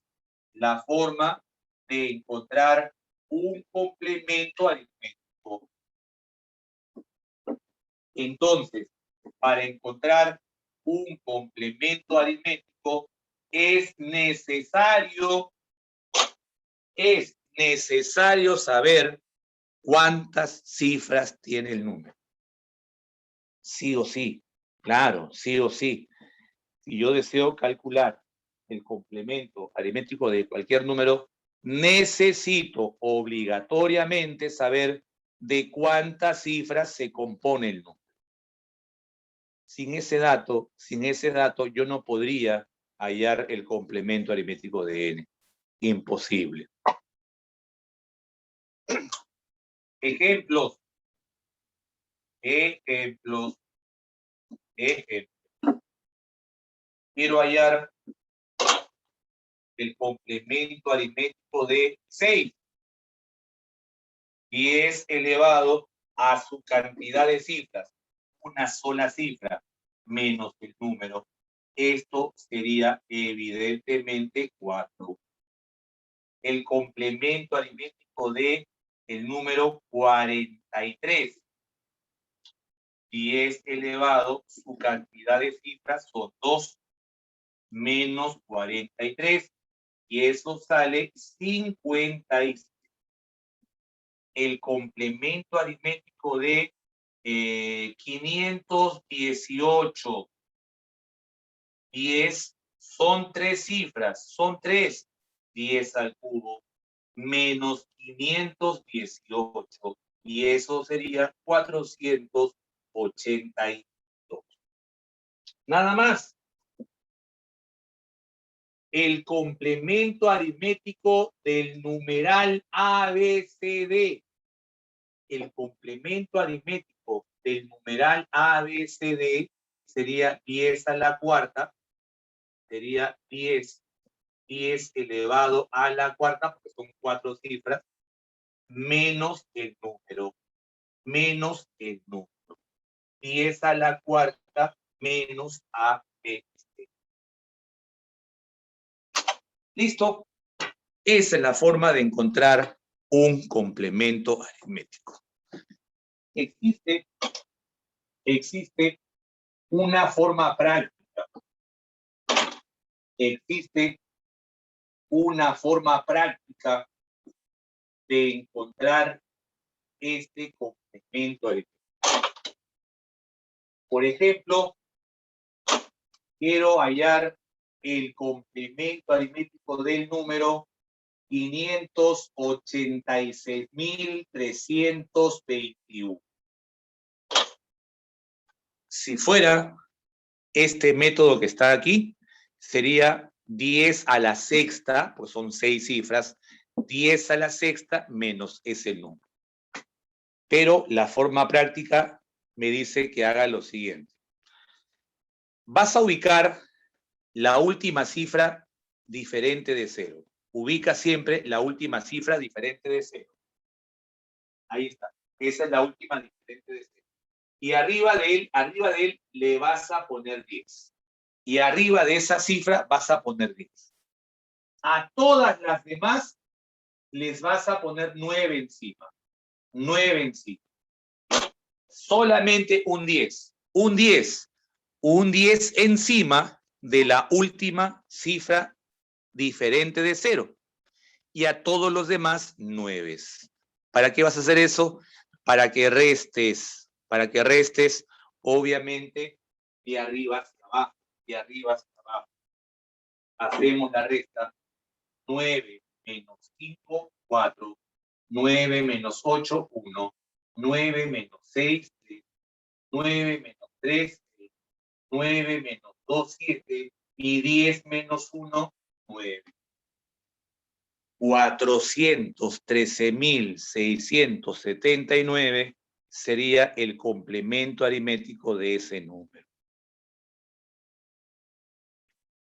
S1: la forma de encontrar un complemento aritmético. Entonces, para encontrar un complemento aritmético es necesario saber cuántas cifras tiene el número. Sí o sí, claro, sí o sí. Si yo deseo calcular el complemento aritmético de cualquier número, necesito obligatoriamente saber de cuántas cifras se compone el número. Sin ese dato, yo no podría hallar el complemento aritmético de n. Imposible. Ejemplos. Quiero hallar el complemento aritmético de 6. 10 elevado a su cantidad de cifras, una sola cifra, menos el número. Esto sería evidentemente 4. El complemento aritmético de el número 43. 10 elevado, su cantidad de cifras son 2 menos 43. Y eso sale 56. El complemento aritmético de 518. 10 son 3 cifras, son 3. 10 al cubo menos 518. Y eso sería 482. Nada más. El complemento aritmético del numeral ABCD. El complemento aritmético del numeral ABCD sería 10 a la cuarta, sería 10 elevado a la cuarta, porque son 4 cifras, menos el número. 10 a la cuarta menos ABC. ¿Listo? Esa es la forma de encontrar un complemento aritmético. Existe una forma práctica. Existe una forma práctica de encontrar este complemento aritmético. Por ejemplo, quiero hallar el complemento aritmético del número 586.321. Si fuera este método que está aquí, sería 10 a la sexta, pues son 6 cifras, 10 a la sexta menos ese número. Pero la forma práctica me dice que haga lo siguiente. Vas a ubicar la última cifra diferente de 0. Ubica siempre la última cifra diferente de 0. Ahí está. Esa es la última diferente de 0. Y arriba de él le vas a poner 10. Y arriba de esa cifra vas a poner 10. A todas las demás les vas a poner 9 encima. 9 encima. Solamente un 10. Un 10 encima de la última cifra diferente de 0.
S2: y a todos los demás 9. ¿Para qué vas a hacer eso? Para que restes, obviamente, de arriba hacia abajo, de arriba hacia abajo. Hacemos la resta. 9 menos 5, 4. 9 menos 8, 1. 9 menos 6, 3. 9 menos 3, 3. 9 menos 2, 7. Y 10 menos 1, 9. 413.679 sería el complemento aritmético de ese número.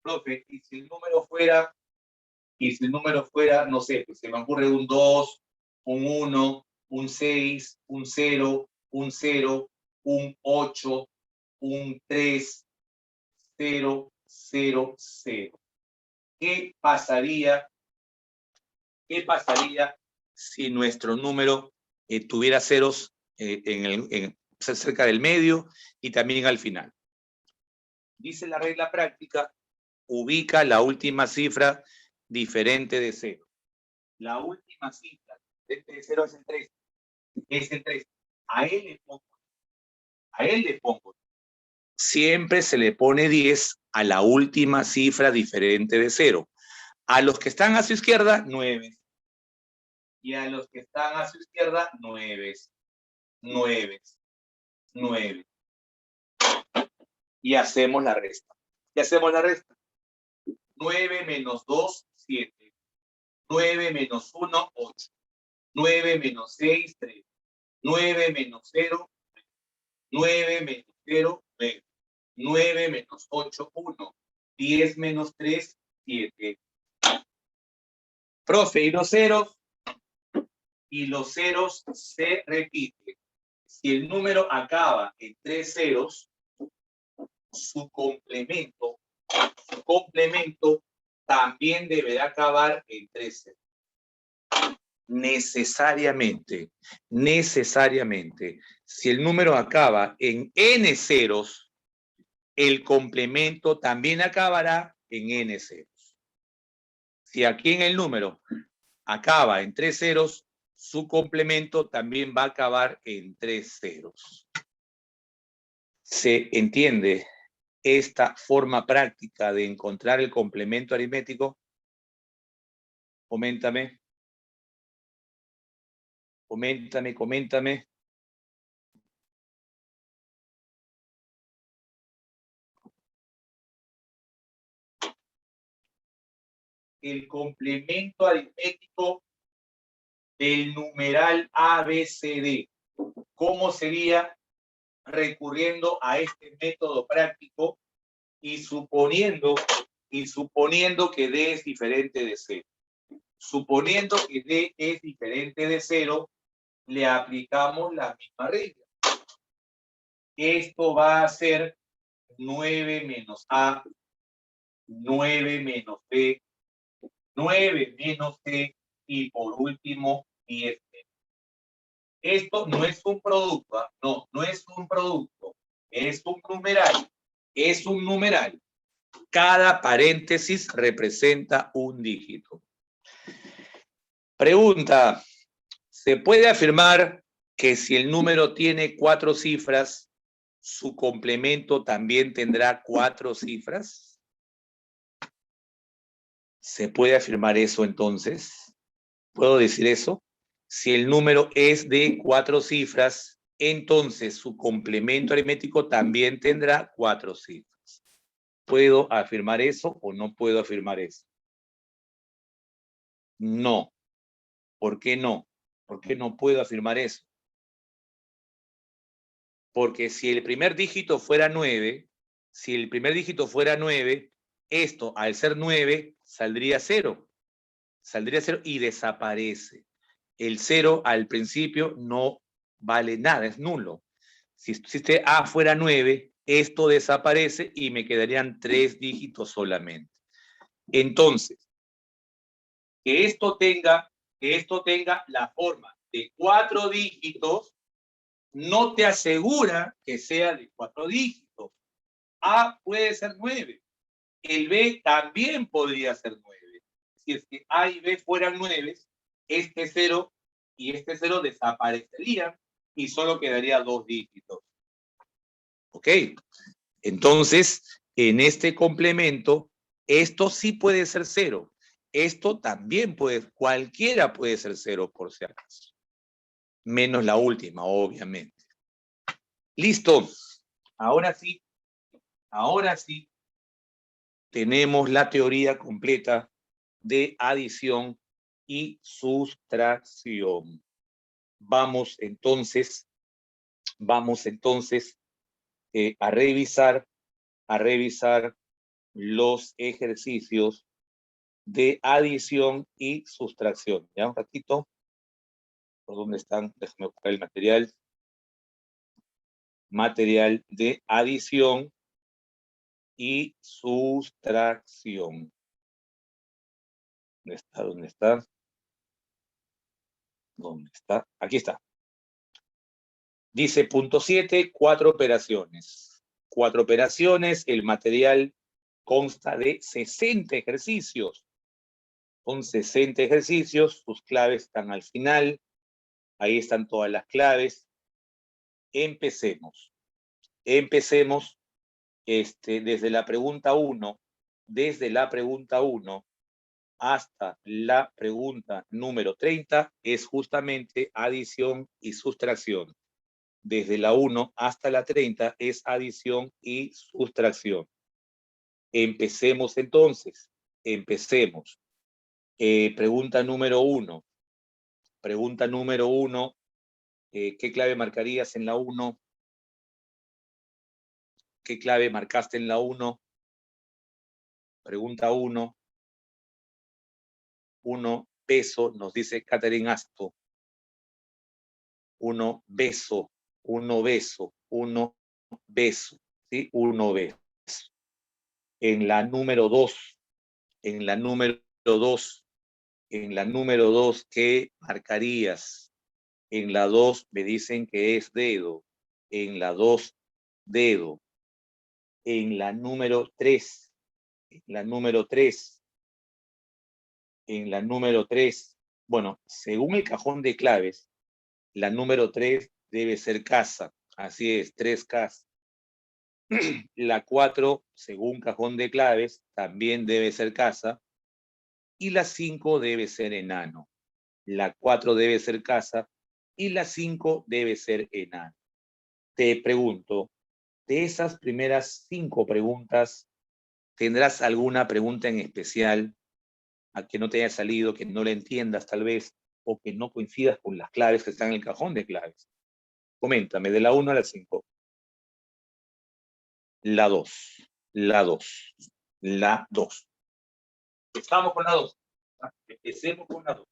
S2: Profe, y si el número fuera, no sé, pues se me ocurre un 2, un 1, un 6, un 0, un 0, un 8, un 3, 0, 0, 0. ¿Qué pasaría si nuestro número tuviera ceros cerca del medio y también al final? Dice la regla práctica, ubica la última cifra diferente de 0. La última cifra diferente de 0 es el 3. Es el 3. A él le pongo. Siempre se le pone 10 a la última cifra diferente de 0. A los que están a su izquierda, 9. Y a los que están a su izquierda, 9. 9. 9. Y hacemos la resta. 9 menos 2, 7. 9 menos 1, 8. 9 menos 6, 3. 9 menos 0, 9 menos 0, 9. 9 menos 8, 1. 10 menos 3, 7. Profe, ¿y los ceros? Y los ceros se repiten. Si el número acaba en 3 ceros, su complemento también deberá acabar en 3 ceros. Necesariamente. Si el número acaba en n ceros, el complemento también acabará en n ceros. Si aquí en el número acaba en 3 ceros, su complemento también va a acabar en 3 ceros. ¿Se entiende esta forma práctica de encontrar el complemento aritmético? Coméntame. El complemento aritmético del numeral ABCD. ¿Cómo sería? Recurriendo a este método práctico y suponiendo que D es diferente de 0. Suponiendo que D es diferente de 0, le aplicamos la misma regla. Esto va a ser 9 menos A, 9 menos B, 9 menos C y por último 10 menos. Esto no es un producto, no es un producto, es un numeral. Cada paréntesis representa un dígito. Pregunta, ¿se puede afirmar que si el número tiene 4 cifras, su complemento también tendrá 4 cifras? ¿Se puede afirmar eso entonces? ¿Puedo decir eso? Si el número es de 4 cifras, entonces su complemento aritmético también tendrá 4 cifras. ¿Puedo afirmar eso o no puedo afirmar eso? No. ¿Por qué no? ¿Por qué no puedo afirmar eso? Porque si el primer dígito fuera 9, esto al ser 9 saldría 0. Saldría 0 y desaparece. El 0 al principio no vale nada, es nulo. Si este A fuera 9, esto desaparece y me quedarían 3 dígitos solamente. Entonces, que esto tenga la forma de 4 dígitos, no te asegura que sea de 4 dígitos. A puede ser 9. El B también podría ser 9.
S1: si es que A y B fueran 9, este 0 y este 0 desaparecerían y solo quedaría 2 dígitos.
S2: ¿Ok? Entonces, en este complemento, esto sí puede ser 0. Esto también cualquiera puede ser 0 por si acaso. Menos la última, obviamente. Listo. Ahora sí, tenemos la teoría completa de adición y sustracción. Vamos entonces a revisar los ejercicios de adición y sustracción. Ya un ratito. ¿Por dónde están? Déjame buscar el material. Material de adición y sustracción. ¿Dónde está? ¿Dónde está? ¿Dónde está? Aquí está. Dice punto 7, 4 operaciones. 4 operaciones, el material consta de 60 ejercicios. Son 60 ejercicios, sus claves están al final. Ahí están todas las claves. Empecemos. Empecemos desde la pregunta 1. Desde la pregunta 1 hasta la pregunta número 30 es justamente adición y sustracción. Desde la 1 hasta la 30 es adición y sustracción. Empecemos entonces. Empecemos. Pregunta número 1. Pregunta número 1. ¿Qué clave marcarías en la 1? ¿Qué clave marcaste en la 1? Pregunta 1. 1 peso, nos dice Catherine Asto. 1 beso. 1 beso. 1 beso. ¿Sí? 1 beso. En la número 2. En la número 2. En la número 2, ¿qué marcarías? En la 2 me dicen que es dedo. En la 2, dedo. En la número 3. En la número 3. En la número 3. Bueno, según el cajón de claves, la número 3 debe ser casa. Así es, 3 casas. La 4, según cajón de claves, también debe ser casa. Y la 5 debe ser enano. La 4 debe ser casa y la 5 debe ser enano. Te pregunto, de esas primeras 5 preguntas, ¿tendrás alguna pregunta en especial a que no te haya salido, que no la entiendas tal vez, o que no coincidas con las claves que están en el cajón de claves? Coméntame, de la 1 a la 5. La 2. La 2. La 2. Estamos con la 2. Empecemos con la 2.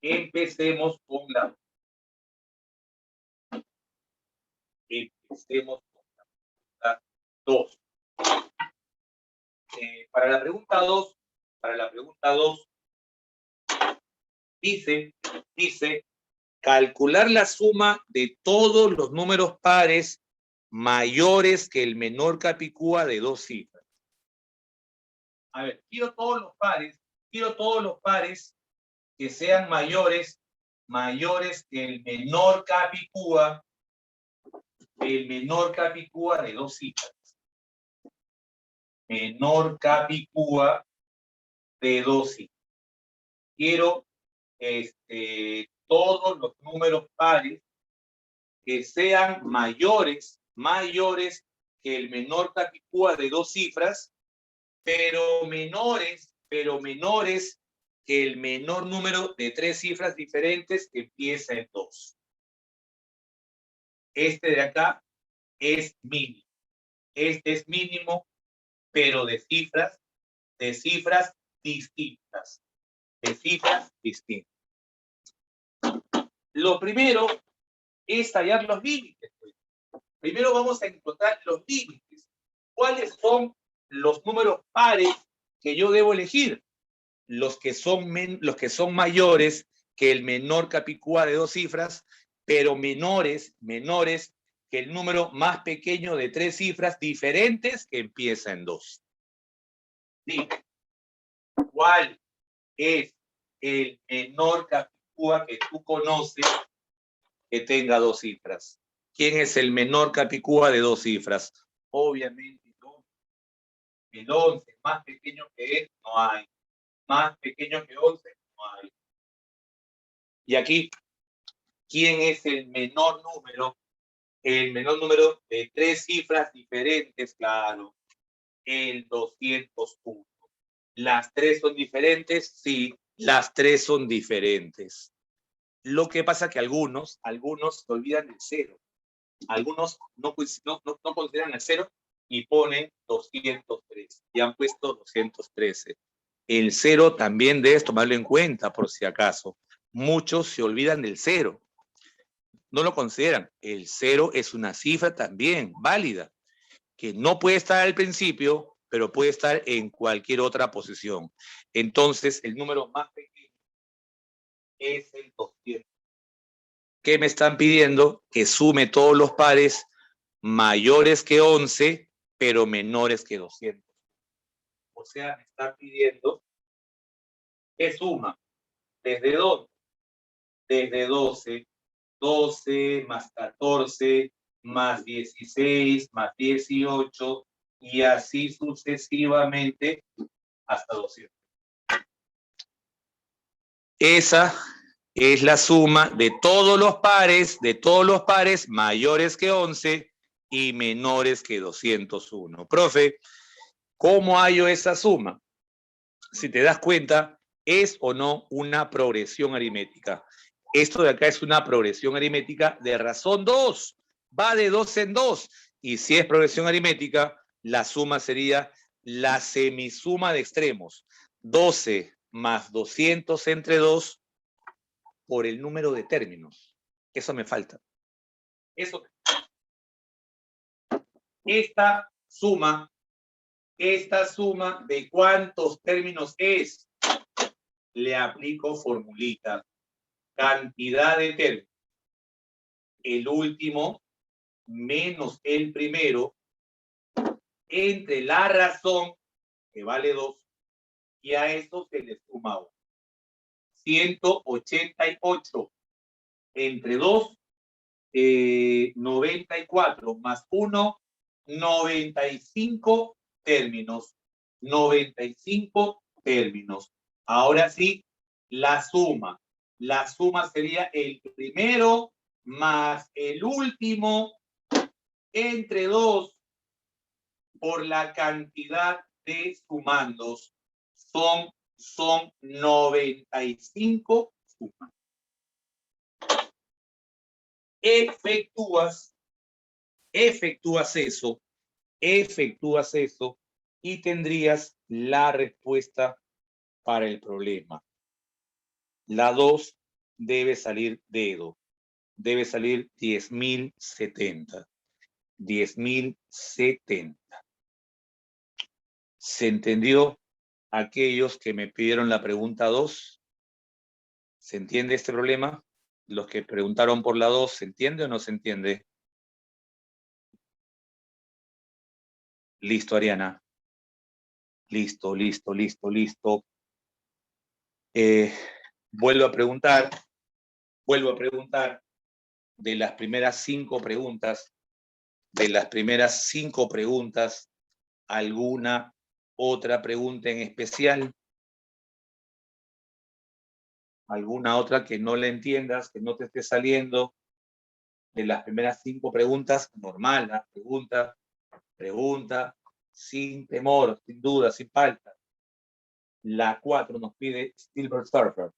S2: Empecemos con la 2. Empecemos con la 2. Para la pregunta 2, dice, calcular la suma de todos los números pares mayores que el menor capicúa de 2 cifras. A ver, quiero todos los pares que sean mayores que el menor capicúa de 2 cifras. Menor capicúa de 2 cifras. Quiero todos los números pares que sean mayores que el menor capicúa de 2 cifras, pero menores que el menor número de 3 cifras diferentes que empieza en 2. Este de acá es mínimo. Este es mínimo, pero de cifras distintas. Lo primero es hallar los límites. Primero vamos a encontrar los límites. ¿Cuáles son los números pares que yo debo elegir? Los que son mayores que el menor capicúa de 2 cifras, pero menores que el número más pequeño de 3 cifras diferentes que empieza en 2. Sí.
S1: ¿Cuál es el menor capicúa que tú conoces que tenga 2 cifras?
S2: ¿Quién es el menor capicúa de 2 cifras?
S1: Obviamente el 11, más pequeño que él, no hay. Más pequeño que 11, no hay.
S2: Y aquí,
S1: ¿Quién es el menor número? El menor número de 3 cifras diferentes, claro. El 201. ¿Las 3 son diferentes?
S2: sí, las 3 son diferentes. Lo que pasa que algunos se olvidan del 0.
S1: Algunos no consideran el 0 y ponen 203.
S2: Y han puesto 213. El 0 también debes tomarlo en cuenta, por si acaso. Muchos se olvidan del 0. No lo consideran. El 0 es una cifra también válida, que no puede estar al principio, pero puede estar en cualquier otra posición. Entonces, el número más pequeño
S1: Es el 200.
S2: que me están pidiendo que sume todos los pares mayores que 11, pero menores que 200.
S1: O sea, me están pidiendo que suma. ¿Desde dónde? Desde 12. 12 más 14 más 16 más 18 y así sucesivamente hasta 200.
S2: Esa es la suma de todos los pares mayores que 11 y menores que 201. Profe, ¿cómo hallo esa suma? Si te das cuenta, ¿es o no una progresión aritmética? Esto de acá es una progresión aritmética de razón 2. Va de 2 en 2. Y si es progresión aritmética, la suma sería la semisuma de extremos. 12 más 200 entre 2 por el número de términos. Eso me falta.
S1: Eso. Esta suma de cuántos términos es, le aplico formulita. Cantidad de términos. El último menos el primero entre la razón, que vale 2, y a eso se le suma 1. 188 entre 2, 94 más 1, 95 términos. 95 términos. Ahora sí, la suma. La suma sería el primero más el último entre 2 por la cantidad de sumandos. Son 95 sumas. Efectúas
S2: eso y tendrías la respuesta para el problema. La 2 debe salir dedo. Debe salir 10.070. 10.070. ¿Se entendió? Aquellos que me pidieron la pregunta 2, ¿se entiende este problema? Los que preguntaron por la 2, ¿se entiende o no se entiende? Listo, Ariana. Listo. Vuelvo a preguntar de las primeras 5 preguntas, ¿alguna otra pregunta en especial? ¿Alguna otra que no la entiendas, que no te esté saliendo? De las primeras 5 preguntas, normal, ¿no? Pregunta, sin temor, sin duda, sin falta. La 4 nos pide Silver Surfer.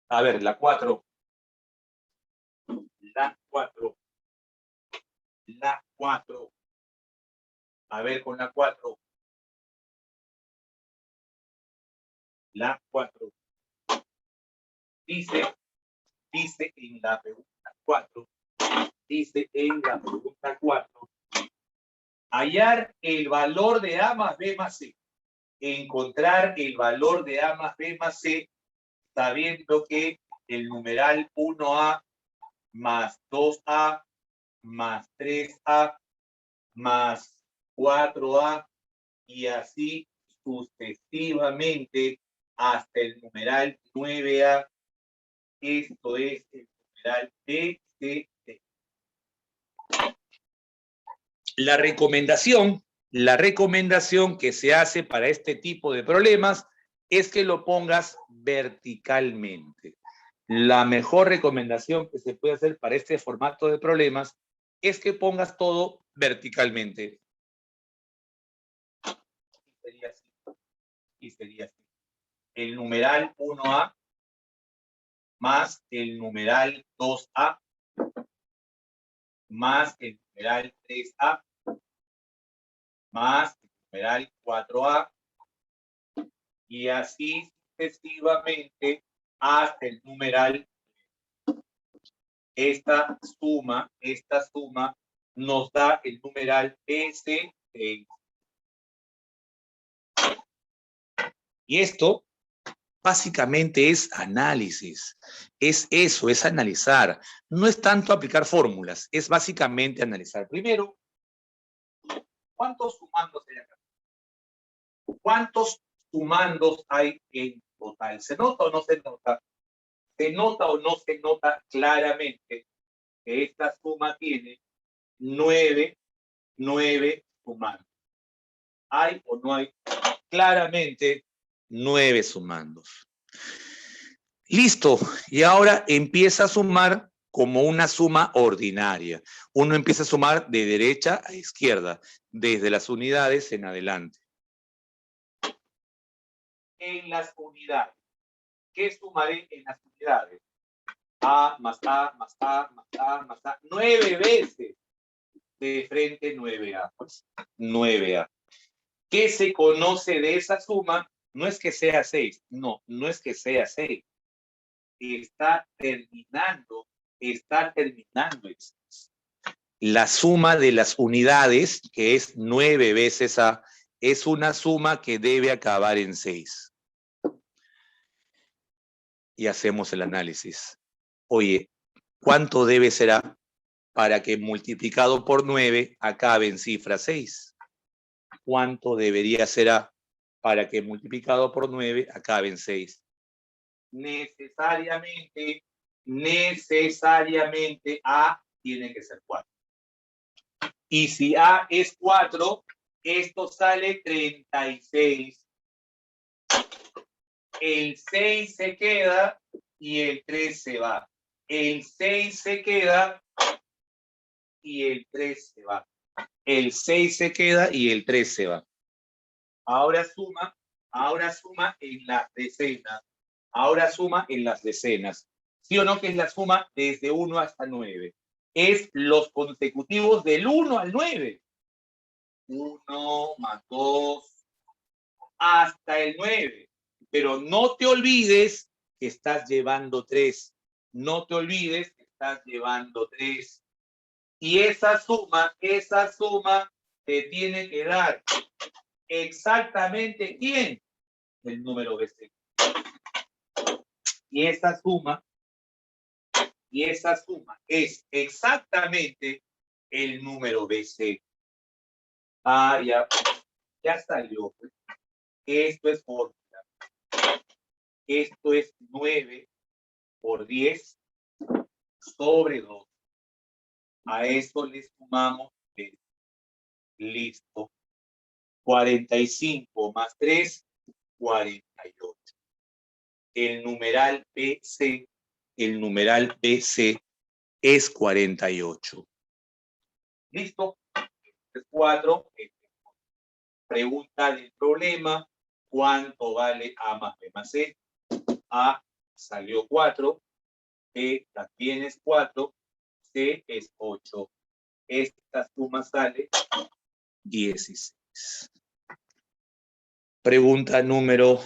S2: A ver, la 4. A ver, con la 4. La 4. Dice en la pregunta 4. Hallar el valor de A más B más C. Encontrar el valor de A más B más C, sabiendo que el numeral 1A más 2A más 3A más 4A y así
S1: sucesivamente hasta el numeral 9A. Esto es el numeral BCD.
S2: La recomendación que se hace para este tipo de problemas es que lo pongas verticalmente. La mejor recomendación que se puede hacer para este formato de problemas es que pongas todo verticalmente.
S1: Y sería así. El numeral 1A más el numeral 2A más el numeral 3A más el numeral 4A y así sucesivamente hasta el numeral. Esta suma nos da el numeral BC6.
S2: Y esto básicamente es análisis. Es eso, es analizar. No es tanto aplicar fórmulas, es básicamente analizar. Primero,
S1: ¿cuántos sumandos hay acá? ¿Cuántos sumandos hay en total? ¿Se nota o no se nota? ¿Se nota o no se nota claramente que esta suma tiene 9 sumandos? ¿Hay o no hay?
S2: claramente 9 sumandos. Listo, y ahora empieza a sumar como una suma ordinaria. Uno empieza a sumar de derecha a izquierda, desde las unidades en adelante.
S1: En las unidades. ¿Qué sumaré en las unidades? A más A más A más A más A. 9 veces. De frente 9A. Pues 9A. ¿Qué se conoce de esa suma? No es que sea 6. No es que sea 6. Está terminando el 6. La suma de las unidades, que es 9 veces A, es una suma que debe acabar en 6. Y hacemos el análisis. Oye, ¿cuánto debe ser A para que multiplicado por 9 acabe en cifra 6? ¿Cuánto debería ser A para que multiplicado por 9 acabe en 6? Necesariamente A tiene que ser 4. Y si A es 4, esto sale 36. El 6 se queda y el 3 se va. El 6 se queda y el 3 se va.
S2: El 6 se queda y el 3 se va.
S1: Ahora suma en las decenas. Ahora suma en las decenas. ¿Sí o no que es la suma desde 1 hasta 9? Es los consecutivos del 1 al 9. 1 más 2 hasta el 9. Pero no te olvides que estás llevando 3. No te olvides que estás llevando 3. Y esa suma te tiene que dar exactamente ¿quién? El número BC. Y esa suma es exactamente el número BC. Ah, ya salió. Esto es fórmula. Esto es 9 por 10 sobre 2. A eso le sumamos 3. Listo. 45 más 3, 48. El numeral BC es 48. ¿Listo? Este es 4. Pregunta del problema. ¿Cuánto vale A más B más C? A salió 4. B también es 4. C es 8. Esta suma sale 16. Pregunta número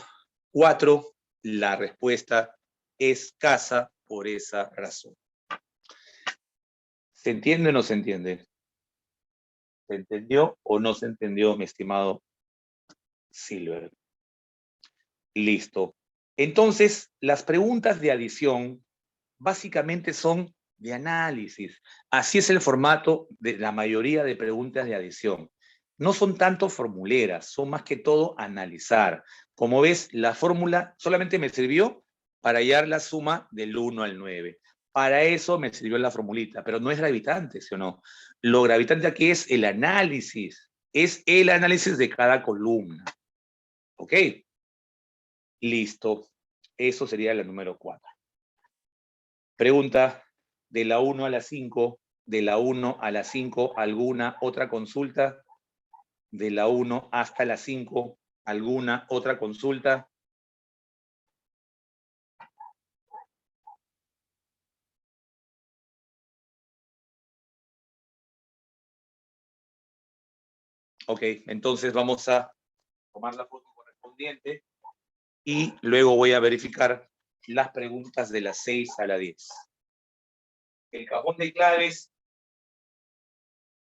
S1: 4. La respuesta es escasa por esa razón. ¿Se entiende o no se entiende? ¿Se entendió o no se entendió, mi estimado Silver? Listo. Entonces, las preguntas de adición básicamente son de análisis. Así es el formato de la mayoría de preguntas de adición.
S2: No son tanto formuleras, son más que todo analizar. Como ves, la fórmula solamente me sirvió para hallar la suma del 1 al 9. Para eso me sirvió la formulita, pero no es gravitante, ¿sí o no? Lo gravitante aquí es el análisis de cada columna. ¿Ok? Listo. Eso sería la número 4. Pregunta de la 1 a la 5, de la 1 a la 5, ¿alguna otra consulta? De la 1 hasta la 5, ¿alguna otra consulta? Ok, entonces vamos a tomar la foto correspondiente y luego voy a verificar las preguntas de las 6 a la 10. El cajón de claves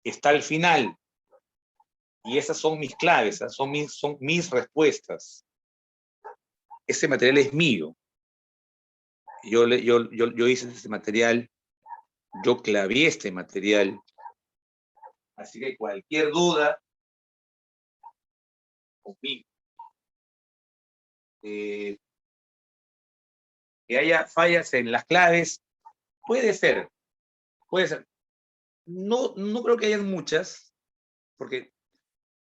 S2: está al final y esas son mis claves, son mis respuestas. Ese material es mío. Yo hice este material, yo clavé este material. Así que cualquier duda, conmigo. Que haya fallas en las claves, puede ser. No creo que haya muchas, porque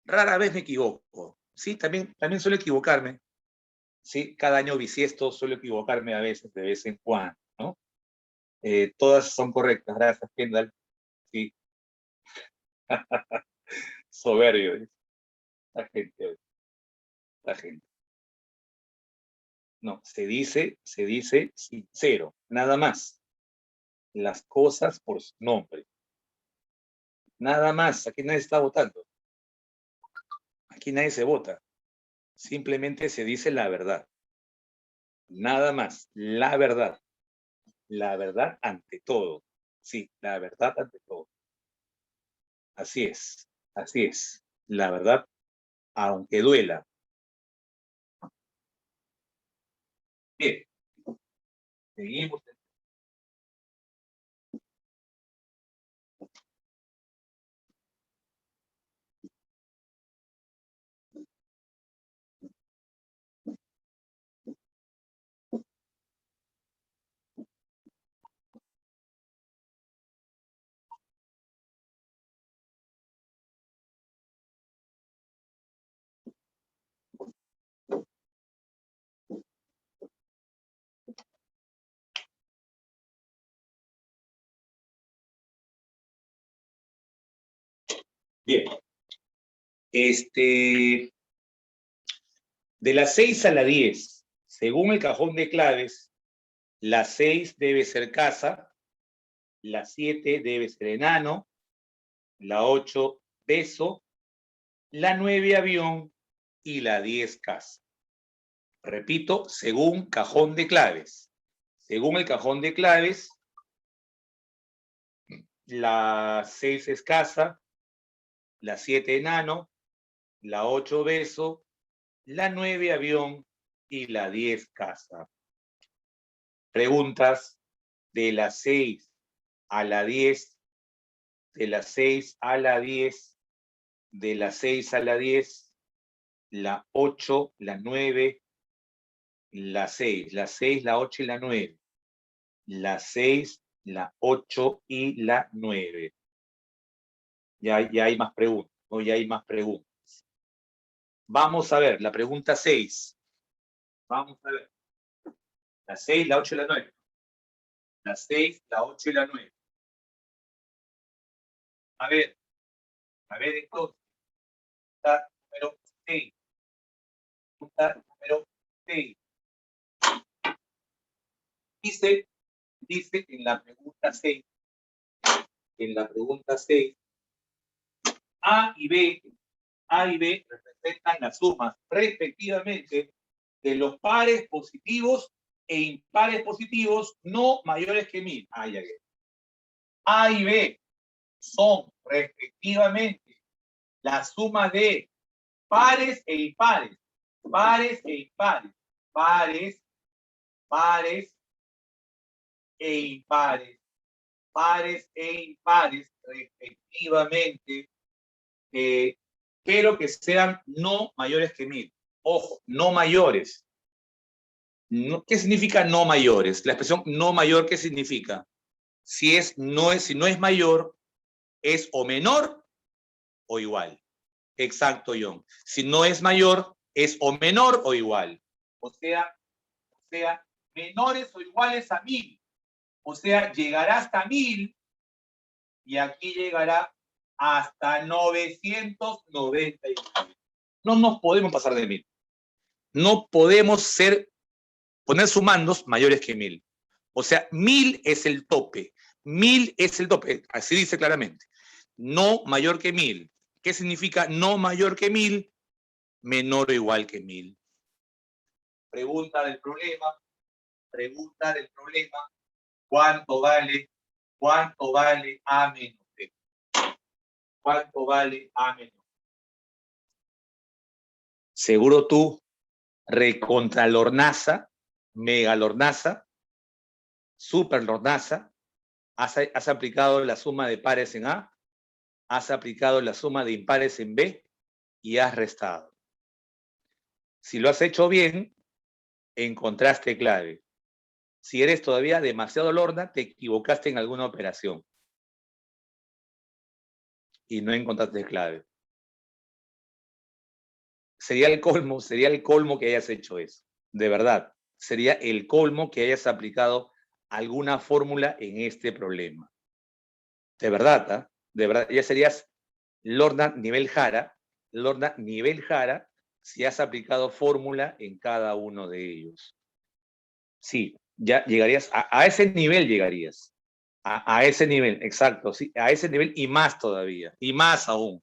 S2: rara vez me equivoco. Sí, también suelo equivocarme. Sí, cada año bisiesto suelo equivocarme a veces, de vez en cuando, ¿no? Todas son correctas, gracias, Kendall. Sí. Soberbio, ¿eh? La gente. No, se dice sincero, nada más. Las cosas por su nombre. Nada más, aquí nadie está votando. Aquí nadie se vota. Simplemente se dice la verdad. Nada más, la verdad. La verdad ante todo. Sí, la verdad ante todo. Así es, así es. La verdad, aunque duela. Bien, seguimos. Bien. De las 6 a la 10, según el cajón de claves, la 6 debe ser casa, la 7 debe ser enano, la 8 beso, la 9 avión y la 10 casa. Repito, según cajón de claves. Según el cajón de claves, la 6 es casa, la 7 enano, la 8 beso, la 9 avión y la 10 casa. Preguntas de la 6 a la 10, de la 6 a la 10, de la 6 a la 10, la 8, la 9, la 6, la 6, la 8 y la 9, la 6, la 8 y la 9. Ya hay más preguntas, ¿no? Ya hay más preguntas. Vamos a ver, la pregunta 6. Vamos a ver. La 6, la 8 y la 9. La 6, la 8 y la 9. A ver entonces. Pregunta número 6. Pregunta número 6. Dice en la pregunta 6, A y B representan las sumas respectivamente de los pares positivos e impares positivos no mayores que 1000. A y B son respectivamente las sumas de pares e impares, pares e impares, pares e impares, pares e impares respectivamente, pero que sean no mayores que 1000. Ojo, no mayores. No, ¿qué significa no mayores? La expresión no mayor, ¿qué significa? Si no es mayor, es o menor o igual. Exacto, John. Si no es mayor, es o menor o igual. O sea, menores o iguales a 1000. O sea, llegará hasta 1000 y aquí llegará hasta 999. No nos podemos pasar de 1000. No podemos poner sumandos mayores que 1000. O sea, 1000 es el tope. 1000 es el tope. Así dice claramente. No mayor que 1000. ¿Qué significa no mayor que 1000? Menor o igual que 1000. Pregunta del problema. ¿Cuánto vale A menos B? ¿Cuánto vale A menos B? Seguro tú, recontralornaza, megalornaza, superlornaza, has aplicado la suma de pares en A, has aplicado la suma de impares en B y has restado. Si lo has hecho bien, encontraste clave. Si eres todavía demasiado lorna, te equivocaste en alguna operación y no encontraste clave. Sería el colmo que hayas hecho eso. De verdad, sería el colmo que hayas aplicado alguna fórmula en este problema. De verdad, ¿eh? De verdad, ya serías lorna nivel Jara, si has aplicado fórmula en cada uno de ellos. Sí, ya llegarías, a ese nivel llegarías. A ese nivel, exacto, sí, a ese nivel y más todavía, y más aún.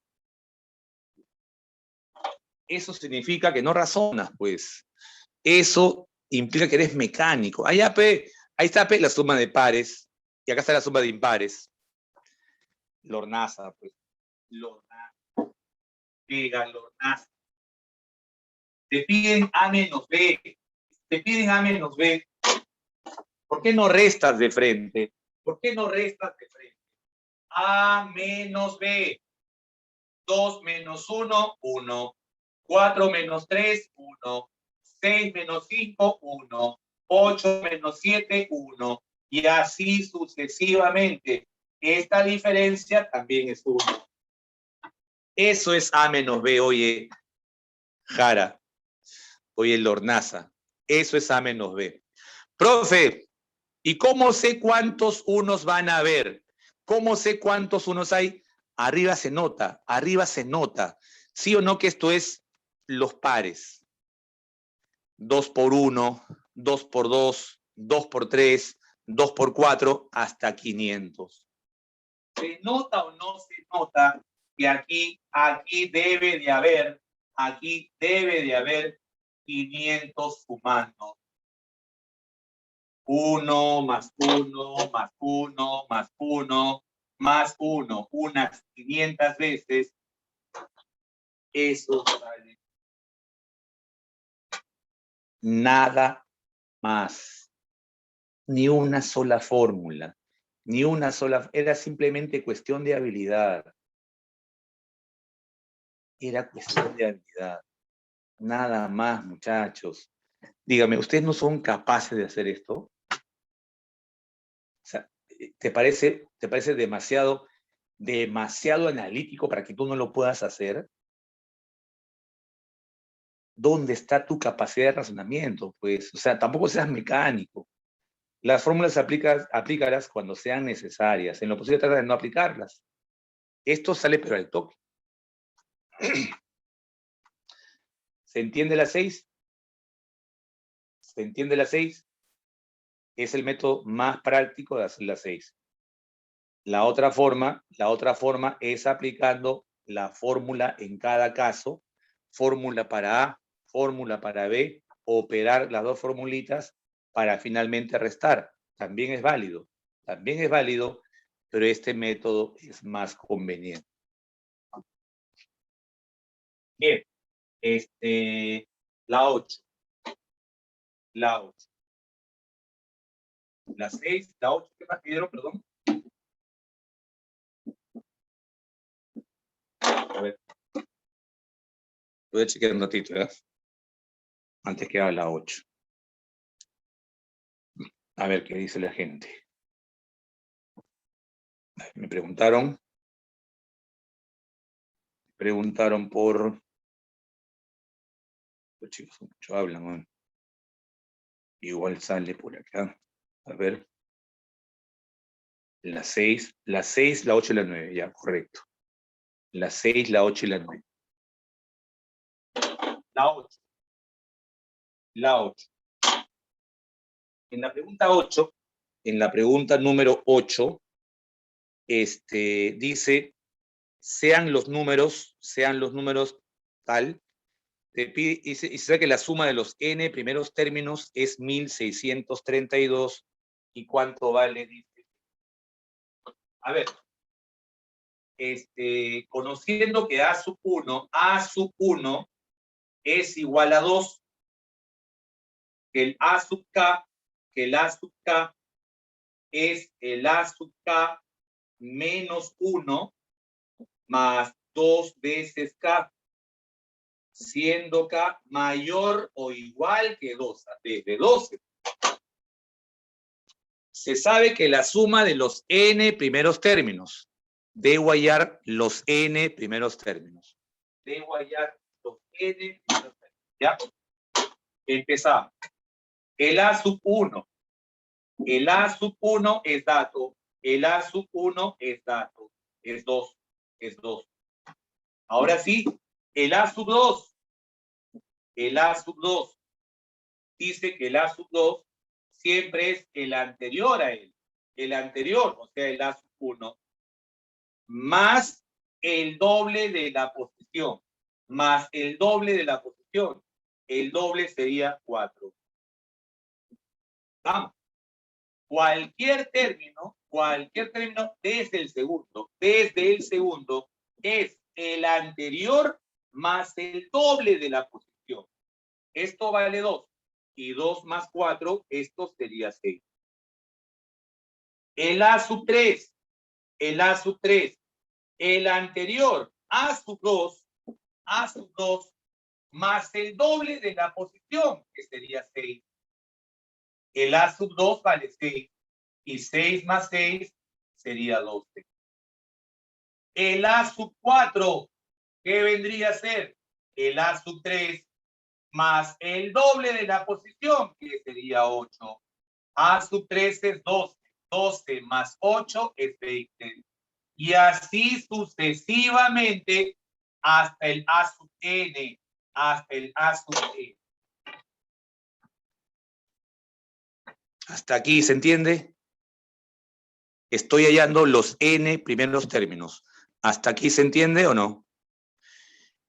S2: Eso significa que no razonas, pues. Eso implica que eres mecánico. Ahí está, la suma de pares, y acá está la suma de impares. Lornaza, pues. Lornaza. Pega, lornaza. Te piden A menos B. Te piden A menos B. ¿Por qué no restas de frente? A menos B. 2 menos 1, 1. 4 menos 3, 1. 6 menos 5, 1. 8 menos 7, 1. Y así sucesivamente. Esta diferencia también es 1. Eso es A menos B, oye, Jara. Oye, Lornaza. Eso es A menos B. Profe, ¿y cómo sé cuántos unos van a haber? ¿Cómo sé cuántos unos hay? Arriba se nota. ¿Sí o no que esto es los pares? 2 por 1, 2 por 2, 2 por 3, 2 por 4, hasta 500. ¿Se nota o no se nota que aquí debe de haber 500 sumando? 1 más 1 más 1 más 1 más 1, unas 500 veces. Eso vale. Nada más. Ni una sola fórmula. Era simplemente cuestión de habilidad. Nada más, muchachos. Dígame, ¿ustedes no son capaces de hacer esto? O sea, ¿te parece demasiado analítico para que tú no lo puedas hacer? ¿Dónde está tu capacidad de razonamiento? Pues, o sea, tampoco seas mecánico. Las fórmulas aplícalas cuando sean necesarias. En lo posible trata de no aplicarlas. Esto sale pero al toque. ¿Se entiende la 6? ¿Se entiende la 6? Es el método más práctico de hacer la 6. La otra forma es aplicando la fórmula en cada caso, fórmula para A, fórmula para B, operar las dos formulitas para finalmente restar. También es válido, pero este método es más conveniente. Bien, la 8. La 6, la 8, ¿qué más pidieron? Perdón. A ver. Voy a chequear un ratito, ¿verdad? Antes que haga la 8. A ver qué dice la gente. Me preguntaron por... Los chicos mucho hablan, ¿no? Igual sale por acá. A ver. La 6, la 8 y la 9, ya, correcto. La 6, la 8 y la 9. La 8. La 8. En la pregunta 8, en la pregunta número 8, dice, sean los números tal, te pide, y se sabe que la suma de los n primeros términos es 1632, ¿y cuánto vale? Dice. A ver, conociendo que a sub 1 es igual a 2, que el a sub k es el a sub k menos 1 más 2 veces k, siendo k mayor o igual que 2, desde 12. Se sabe que la suma de los n primeros términos, debo hallar los n primeros términos. Debo hallar los n primeros términos. ¿Ya? Empezamos. El a sub 1. El a sub 1 es dato. El a sub 1 es dato. Es 2. Es 2. Ahora sí, el a sub 2. El a sub 2 dice que el a sub 2 siempre es el anterior a él. El anterior, o sea, el a sub 1, más el doble de la posición. Más el doble de la posición. El doble sería 4. Vamos. Cualquier término desde el segundo es el anterior más el doble de la posición. Esto vale 2. Y 2 más 4, esto sería 6. El a sub 3, el anterior a sub 2 más el doble de la posición, que sería 6. El a sub 2 vale 6. Y 6 más 6 sería 12. El a sub 4, ¿qué vendría a ser? El a sub 3 más el doble de la posición, que sería 8. A sub 3 es 12. 12 más 8 es 20. Y así sucesivamente hasta el a sub n. Hasta el a sub n. ¿Hasta aquí se entiende? Estoy hallando los n primeros términos. ¿Hasta aquí se entiende o no?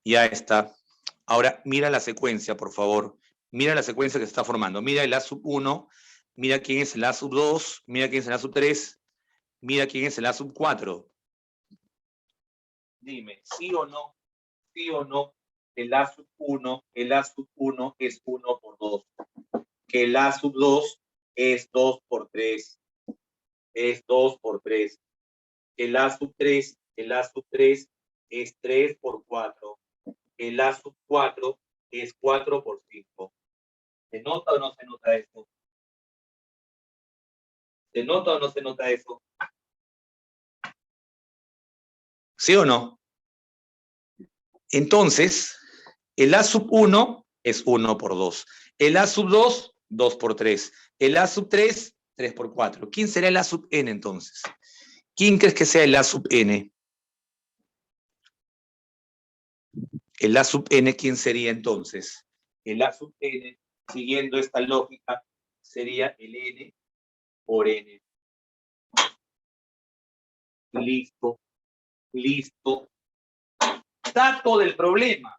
S2: Ya está. Ahora mira la secuencia, por favor. Mira la secuencia que se está formando. Mira el a sub 1, mira quién es el a sub 2, mira quién es el a sub 3, mira quién es el a sub 4. Dime, ¿sí o no? ¿Sí o no? El a sub 1 es 1 por 2. Que el a sub 2 es 2 por 3. Es 2 por 3. El a sub 3 es 3 por 4. El a sub 4 es 4 por 5. ¿Se nota o no se nota eso? ¿Se nota o no se nota eso? ¿Sí o no? Entonces, el a sub 1 es 1 por 2. El a sub 2, 2 por 3. El a sub 3, 3 por 4. ¿Quién será el a sub n entonces? ¿Quién crees que sea el a sub n? El a sub n, ¿quién sería entonces? El a sub n, siguiendo esta lógica, sería el n por n. Listo. Listo. Dato del problema.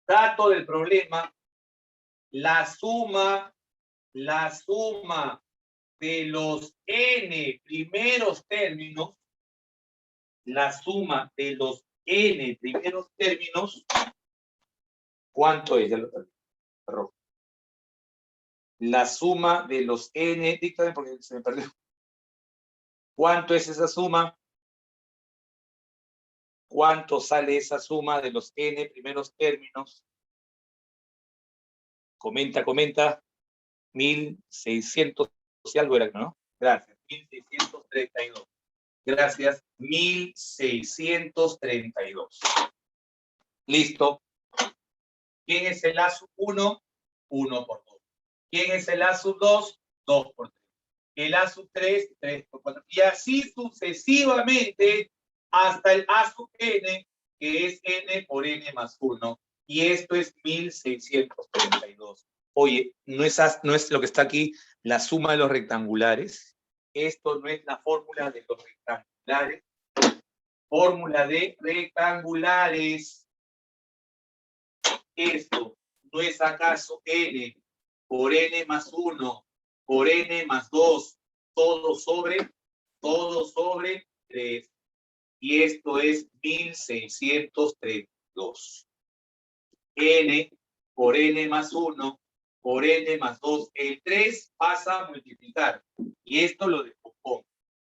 S2: Dato del problema. La suma de los n primeros términos, la suma de los n primeros términos, ¿cuánto es? Ya lo perdí. La suma de los n, díctame porque se me perdió. ¿Cuánto es esa suma? ¿Cuánto sale esa suma de los n primeros términos? Comenta. 1600 y algo era, ¿no?
S1: Gracias. 1632. Gracias. 1632.
S2: Listo.
S1: ¿Quién es el A sub 1? 1 por 2. ¿Quién es el A sub 2? 2 por 3. El A sub 3, 3 por 4. Y así sucesivamente hasta el A sub n, que es n por n más 1. Y esto es 1632.
S2: Oye, ¿no es lo que está aquí la suma de los rectangulares?
S1: Esto no es la fórmula de los rectangulares. Fórmula de rectangulares. ¿Esto no es acaso n por n más 1 por n más 2 todo sobre 3? Y esto es 1632. N por n más 1 por n más 2. El 3 pasa a multiplicar. Y esto lo descompongo.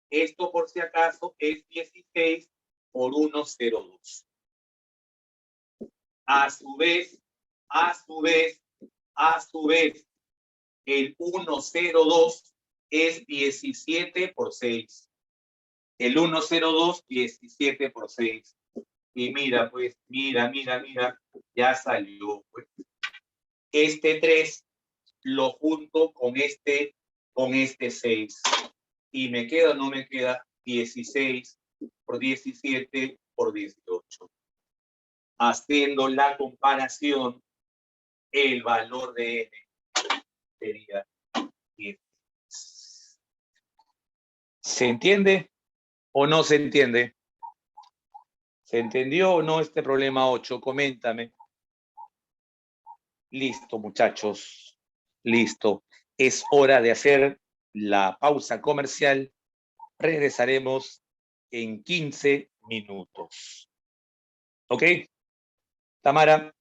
S1: Esto, por si acaso, es 16 por 102. A su vez, el 102 es 17 por 6. El 102, 17 por 6. Y mira, pues, mira, ya salió. Pues. Este 3 lo junto con este 6. Y me queda o no me queda 16 por 17 por 18. Haciendo la comparación, el valor de n sería 10.
S2: ¿Se entiende o no se entiende? ¿Se entendió o no este problema 8? Coméntame. Listo, muchachos. Listo. Es hora de hacer la pausa comercial. Regresaremos en 15 minutos. ¿Ok? Tamara.